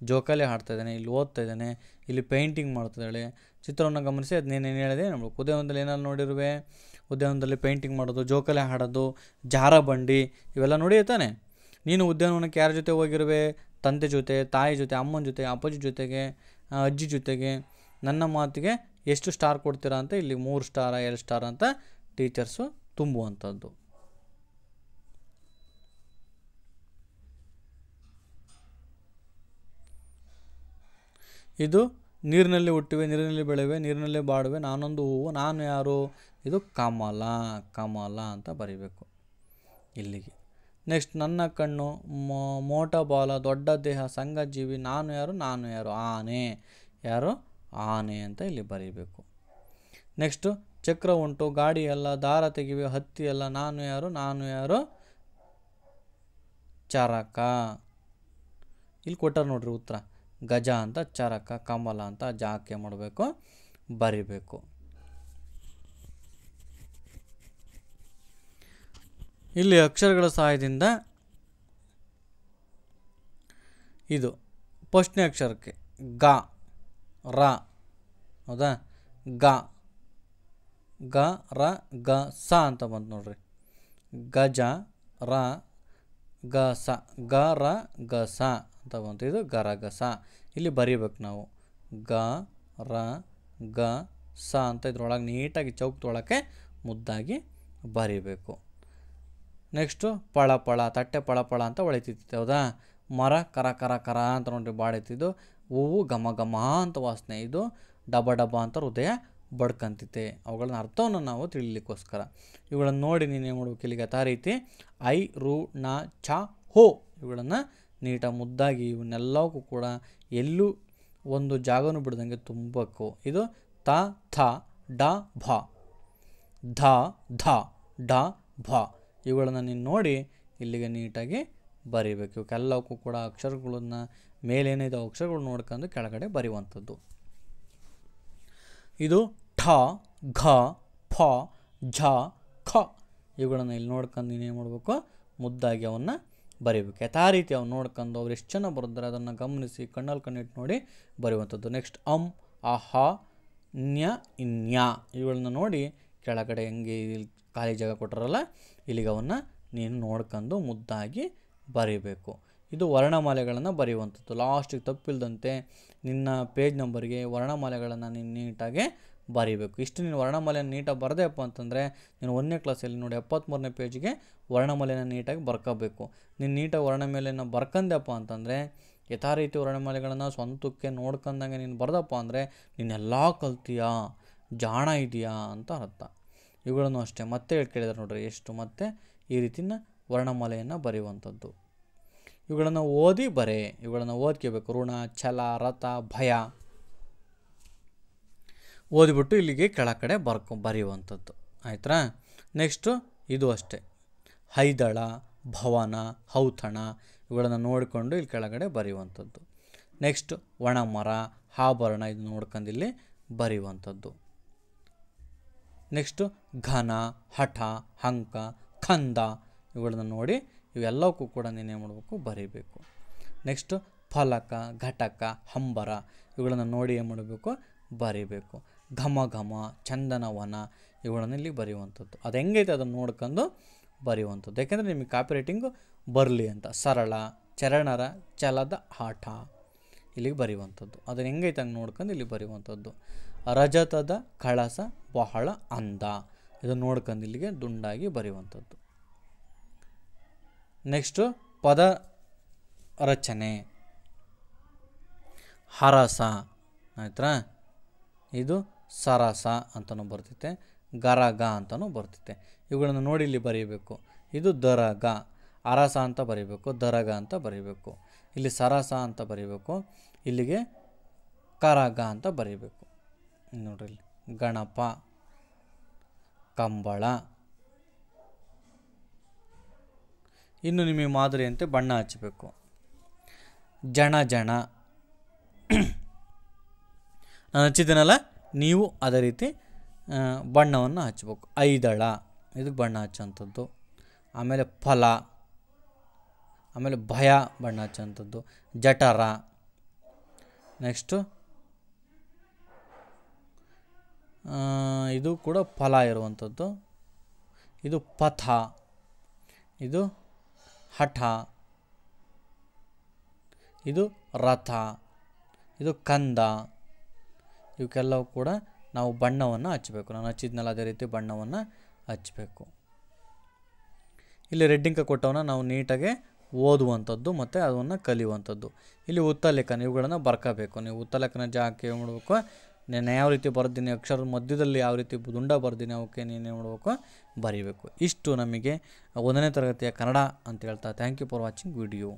ಜೋಕಾಲಿ ಆಡ್ತಾ ಇದ್ದಾನೆ, ಇಲ್ಲಿ ಓದ್ತಾ ಇದ್ದಾನೆ, ಇಲ್ಲಿ ಪೇಂಟಿಂಗ್ ಮಾಡ್ತಿದ್ದಾಳೆ. ಚಿತ್ರವನ್ನು ಗಮನಿಸಿ ಅದನ್ನೇನೇನು ಹೇಳಿದೆ ನೋಡ್ಬೇಕು. ಉದ್ಯಾನವನದಲ್ಲಿ ಏನಾದ್ರು ನೋಡಿರುವೆ, ಉದ್ಯಾನವನದಲ್ಲಿ ಪೇಂಟಿಂಗ್ ಮಾಡೋದು, ಜೋಕಾಲಿ ಆಡೋದು, ಜಾರಬಂಡಿ ಇವೆಲ್ಲ ನೋಡಿ ತಾನೆ. ನೀನು ಉದ್ಯಾನವನಕ್ಕೆ ಯಾರ ಜೊತೆ ಹೋಗಿರುವೆ? ತಂದೆ ಜೊತೆ, ತಾಯಿ ಜೊತೆ, ಅಮ್ಮನ ಜೊತೆ, ಅಪ್ಪಾಜಿ ಜೊತೆಗೆ, ಅಜ್ಜಿ ಜೊತೆಗೆ. ನನ್ನ ಮಾತಿಗೆ ಎಷ್ಟು ಸ್ಟಾರ್ ಕೊಡ್ತೀರಾ ಅಂತ ಇಲ್ಲಿ 3 ಸ್ಟಾರ 2 ಸ್ಟಾರ್ ಅಂತ ಟೀಚರ್ಸು ತುಂಬುವಂಥದ್ದು. ಇದು ನೀರಿನಲ್ಲಿ ಹುಟ್ಟಿವೆ, ನೀರಿನಲ್ಲಿ ಬೆಳೆವೆ, ನೀರಿನಲ್ಲಿ ಬಾಡುವೆ, ನಾನೊಂದು ಹೂವು, ನಾನು ಯಾರು? ಇದು ಕಮಲ ಅಂತ ಬರೀಬೇಕು ಇಲ್ಲಿಗೆ. ನೆಕ್ಸ್ಟ್ ನನ್ನ ಕಣ್ಣು, ಮೋಟ ಬಾಲ, ದೊಡ್ಡ ದೇಹ, ಸಂಘಜೀವಿ, ನಾನು ಯಾರು? ಆನೆ ಅಂತ ಇಲ್ಲಿ ಬರೀಬೇಕು. ನೆಕ್ಸ್ಟು ಚಕ್ರ ಉಂಟು, ಗಾಡಿ ಅಲ್ಲ, ದಾರ ತೆಗಿವೆ, ಹತ್ತಿ ಅಲ್ಲ, ನಾನು ಯಾರು? ಚರಕ. ಇಲ್ಲಿ ಕೊಟ್ಟಾರ ನೋಡ್ರಿ ಉತ್ತರ. ಗಜ ಅಂತ ಚರಕ, ಕಮಲ ಅಂತ ಜಾಕೆ ಮಾಡಬೇಕು ಬರಿಬೇಕು. ಇಲ್ಲಿ ಅಕ್ಷರಗಳ ಸಹಾಯದಿಂದ ಇದು ಫಸ್ಟ್ನೇ ಅಕ್ಷರಕ್ಕೆ ಗ, ರ, ಹೌದಾ. ಗ ಗ ರ ಗ ಸ ಅಂತ ಬಂತು ನೋಡ್ರಿ. ಗಜ ರ ಗ ಸ ಗ ರ ಗ ಸ ಅಂತ ಬಂತು. ಇದು ಗರಗಸ. ಇಲ್ಲಿ ಬರೀಬೇಕು ನಾವು ಗ ರ ಗ ಸ ಅಂತ ಇದ್ರೊಳಗೆ ನೀಟಾಗಿ ಚೌಕ್ ತೊಳಕ್ಕೆ ಮುದ್ದಾಗಿ ಬರೀಬೇಕು. ನೆಕ್ಸ್ಟು ಪಳ ಪಳ, ತಟ್ಟೆ ಪಳ ಪಳ ಅಂತ ಹೊಳಿತಿತ್ತು. ಹೌದಾ. ಮರ ಕರ ಕರ ಕರ ಅಂತ ನೋಡ್ರಿ ಬಾಡಿತಿದ್ದು. ಹೂವು ಘಮ ಘಮ ಅಂತ ವಾಸನೆ. ಇದು ಡಬ ಡಬ ಅಂತ ಹೃದಯ ಬಡ್ಕಂತಿತ್ತೆ. ಅವುಗಳನ್ನ ಅರ್ಥವನ್ನು ನಾವು ತಿಳಿಲಿಕ್ಕೋಸ್ಕರ ಇವುಗಳನ್ನು ನೋಡಿ ನೀನೇನು ಮಾಡ್ಬೇಕು, ಇಲ್ಲಿಗೆ ಯಥಾ ರೀತಿ ಐ ರು ನ ಚ ಹೋ ಇವುಗಳನ್ನು ನೀಟಾಗಿ ಮುದ್ದಾಗಿ ಇವನ್ನೆಲ್ಲವಕ್ಕೂ ಕೂಡ ಎಲ್ಲೂ ಒಂದು ಜಾಗನೂ ಬಿಡ್ದಂಗೆ ತುಂಬಬೇಕು. ಇದು ತ ಥ ಡ ಭ, ಧ ಧ ಡ ಭ ಇವುಗಳನ್ನು ನೀನು ನೋಡಿ ಇಲ್ಲಿಗೆ ನೀಟಾಗಿ ಬರೀಬೇಕು. ಇವಕ್ಕೆಲ್ಲವಕ್ಕೂ ಕೂಡ ಅಕ್ಷರಗಳನ್ನ ಮೇಲೇನಿದೆ ಅಕ್ಷರಗಳು ನೋಡ್ಕೊಂಡು ಕೆಳಗಡೆ ಬರೆಯುವಂಥದ್ದು. ಇದು ಠ ಘ ಫ ಝ ಖ ಇವುಗಳನ್ನು ಇಲ್ಲಿ ನೋಡ್ಕೊಂಡು ನೀನೇನು ಮಾಡಬೇಕು, ಮುದ್ದಾಗಿ ಅವನ್ನು ಬರೀಬೇಕು. ಯಥಾ ರೀತಿ ಅವ್ನು ನೋಡ್ಕೊಂಡು ಅವ್ರು ಎಷ್ಟು ಜನ ಬರೆದ್ರೆ ಅದನ್ನು ಗಮನಿಸಿ ಕಣ್ಣಲ್ಲಿ ಕಣ್ಣಿಟ್ಟು ನೋಡಿ ಬರೆಯುವಂಥದ್ದು. ನೆಕ್ಸ್ಟ್ ಅಹ ನ್ಯ ಇನ್ಯ ಇವುಗಳನ್ನ ನೋಡಿ ಕೆಳಗಡೆ ಹೆಂಗೆ ಖಾಲಿ ಜಾಗ ಕೊಟ್ಟರಲ್ಲ ಇಲ್ಲಿಗೆ ಅವನ್ನು ನೀನು ನೋಡ್ಕೊಂಡು ಮುದ್ದಾಗಿ ಬರೀಬೇಕು. ಇದು ವರ್ಣಮಾಲೆಗಳನ್ನು ಬರೆಯುವಂಥದ್ದು. ಲಾಸ್ಟಿಗೆ ತಪ್ಪಿಲ್ಲದಂತೆ ನಿನ್ನ ಪೇಜ್ ನಂಬರ್ಗೆ ವರ್ಣಮಾಲೆಗಳನ್ನು ನೀನು ನೀಟಾಗಿ ಬರೀಬೇಕು. ಇಷ್ಟು ನೀನು ವರ್ಣಮಾಲೆಯನ್ನು ನೀಟಾಗಿ ಬರೆದೆಪ್ಪ ಅಂತಂದರೆ ನೀನು 1ನೇ ಕ್ಲಾಸಲ್ಲಿ ನೋಡಿ 73ನೇ ಪೇಜಿಗೆ ವರ್ಣಮಾಲೆಯನ್ನು ನೀಟಾಗಿ ಬರ್ಕೋಬೇಕು. ನೀನು ನೀಟಾಗಿ ವರ್ಣಮಾಲೆಯನ್ನು ಬರ್ಕಂದೆಪ್ಪ ಅಂತಂದರೆ ಯಥಾ ರೀತಿ ವರ್ಣಮಾಲೆಗಳನ್ನು ಸ್ವಂತಕ್ಕೆ ನೋಡ್ಕೊಂಡಂಗೆ ನೀನು ಬರ್ದಪ್ಪ ಅಂದರೆ ನೀನೆಲ್ಲ ಕಲ್ತೀಯಾ, ಜಾಣ ಇದೆಯಾ ಅಂತ ಅರ್ಥ. ಇವುಗಳನ್ನು ಅಷ್ಟೇ ಮತ್ತೆ ಕೇಳಿದಾರೆ ನೋಡ್ರಿ ಎಷ್ಟು ಮತ್ತೆ ಈ ರೀತಿನ ವರ್ಣಮಾಲೆಯನ್ನು ಬರೆಯುವಂಥದ್ದು. ಇವುಗಳನ್ನು ಓದಿ ಬರೆ, ಇವುಗಳನ್ನು ಓದ್ಕೋಬೇಕು. ಋಣ, ಛಲ, ರಥ, ಭಯ ಓದಿಬಿಟ್ಟು ಇಲ್ಲಿಗೆ ಕೆಳಗಡೆ ಬರೆಯುವಂಥದ್ದು. ಆಯ್ತಾ. ನೆಕ್ಸ್ಟು ಇದು ಅಷ್ಟೇ ಹೈದಳ, ಭವನ, ಔತಣ ಇವುಗಳನ್ನು ನೋಡಿಕೊಂಡು ಇಲ್ಲಿ ಕೆಳಗಡೆ ಬರೆಯುವಂಥದ್ದು. ನೆಕ್ಸ್ಟ್ ಒಣಮರ, ಆಭರಣ ಇದು ನೋಡ್ಕೊಂಡು ಇಲ್ಲಿ ಬರೆಯುವಂಥದ್ದು. ನೆಕ್ಸ್ಟು ಘನ, ಹಠ, ಅಂಕ, ಕಂದ ಇವುಗಳನ್ನು ನೋಡಿ ಇವೆಲ್ಲವಕ್ಕೂ ಕೂಡ ನೀನೇನು ಮಾಡಬೇಕು, ಬರೀಬೇಕು. ನೆಕ್ಸ್ಟು ಫಲಕ, ಘಟಕ, ಹಂಬರ ಇವುಗಳನ್ನು ನೋಡಿ ಏನು ಮಾಡಬೇಕು, ಬರೀಬೇಕು. ಘಮ ಘಮ, ಚಂದನವನ ಇವುಗಳನ್ನು ಇಲ್ಲಿ ಬರೆಯುವಂಥದ್ದು. ಅದು ಹೆಂಗೈತೆ ಅದನ್ನು ನೋಡ್ಕೊಂಡು ಬರೆಯುವಂಥದ್ದು. ಯಾಕೆಂದರೆ ನಿಮಗೆ ಕಾಪಿ ರೈಟಿಂಗು ಬರಲಿ ಅಂತ. ಸರಳ, ಚರಣರ ಛಲದ ಆಟ ಇಲ್ಲಿಗೆ ಬರೆಯುವಂಥದ್ದು. ಅದನ್ನು ಹೆಂಗೈತೆ ಹಂಗೆ ನೋಡ್ಕೊಂಡು ಇಲ್ಲಿ ಬರೆಯುವಂಥದ್ದು. ರಜತದ ಕಳಸ ಬಹಳ ಅಂದ ಇದನ್ನು ನೋಡ್ಕೊಂಡು ಇಲ್ಲಿಗೆ ದುಂಡಾಗಿ ಬರೆಯುವಂಥದ್ದು. ನೆಕ್ಸ್ಟು ಪದ ರಚನೆ ಹರಸ ಆಯ್ತಾ. ಇದು ಸರಸ ಅಂತಲೂ ಬರ್ತೈತೆ, ಗರಗ ಅಂತಲೂ ಬರ್ತೈತೆ. ಇವುಗಳನ್ನು ನೋಡಿ ಇಲ್ಲಿ ಬರೀಬೇಕು. ಇದು ದರಗ, ಅರಸ ಅಂತ ಬರೀಬೇಕು, ದರಗ ಅಂತ ಬರೀಬೇಕು. ಇಲ್ಲಿ ಸರಸ ಅಂತ ಬರೀಬೇಕು, ಇಲ್ಲಿಗೆ ಕರಗ ಅಂತ ಬರೀಬೇಕು. ನೋಡ್ರಿ ಇಲ್ಲಿ ಗಣಪ, ಕಂಬಳ. ಇನ್ನು ನಿಮಗೆ ಮಾದರಿಯಂತೆ ಬಣ್ಣ ಹಚ್ಚಬೇಕು. ಜಣ ಜಣ ನಾನು ಹಚ್ಚಿದ್ದೀನಲ್ಲ, ನೀವು ಅದೇ ರೀತಿ ಬಣ್ಣವನ್ನು ಹಚ್ಚಬೇಕು. ಐದಳ ಇದಕ್ಕೆ ಬಣ್ಣ ಹಚ್ಚೋಂಥದ್ದು. ಆಮೇಲೆ ಫಲ, ಆಮೇಲೆ ಭಯ ಬಣ್ಣ ಹಚ್ಚೋಂಥದ್ದು. ಜಠರ, ನೆಕ್ಸ್ಟು ಇದು ಕೂಡ ಫಲ ಇರುವಂಥದ್ದು. ಇದು ಪಥ, ಇದು ಹಠ, ಇದು ರಥ, ಇದು ಕಂದ. ಇವಕ್ಕೆಲ್ಲವೂ ಕೂಡ ನಾವು ಬಣ್ಣವನ್ನು ಹಚ್ಚಬೇಕು. ನಾನು ಹಚ್ಚಿದ್ನಲ್ಲ ಅದೇ ರೀತಿ ಬಣ್ಣವನ್ನು ಹಚ್ಚಬೇಕು. ಇಲ್ಲಿ ರೆಡ್ಡಿಂಕ ಕೊಟ್ಟವನ್ನ ನಾವು ನೀಟಾಗಿ ಓದುವಂಥದ್ದು ಮತ್ತು ಅದನ್ನು ಕಲಿಯುವಂಥದ್ದು. ಇಲ್ಲಿ ಉತ್ತಲೇಖನ ಇವುಗಳನ್ನು ಬರ್ಕೋಬೇಕು. ನೀವು ಉತ್ತಲೇಖನ ಜಾಗಕ್ಕೆ ಏನು ಮಾಡಬೇಕು, ನಾನು ಯಾವ ರೀತಿ ಬರ್ತೀನಿ, ಅಕ್ಷರದ ಮಧ್ಯದಲ್ಲಿ ಯಾವ ರೀತಿ ದುಂಡ ಬರ್ತೀನಿ ಅವಕ್ಕೆ ನೀನೇನು ಮಾಡಬೇಕು, ಬರೀಬೇಕು. ಇಷ್ಟು ನಮಗೆ 1ನೇ ತರಗತಿಯ ಕನ್ನಡ ಅಂತ ಹೇಳ್ತಾ thank you for watching video.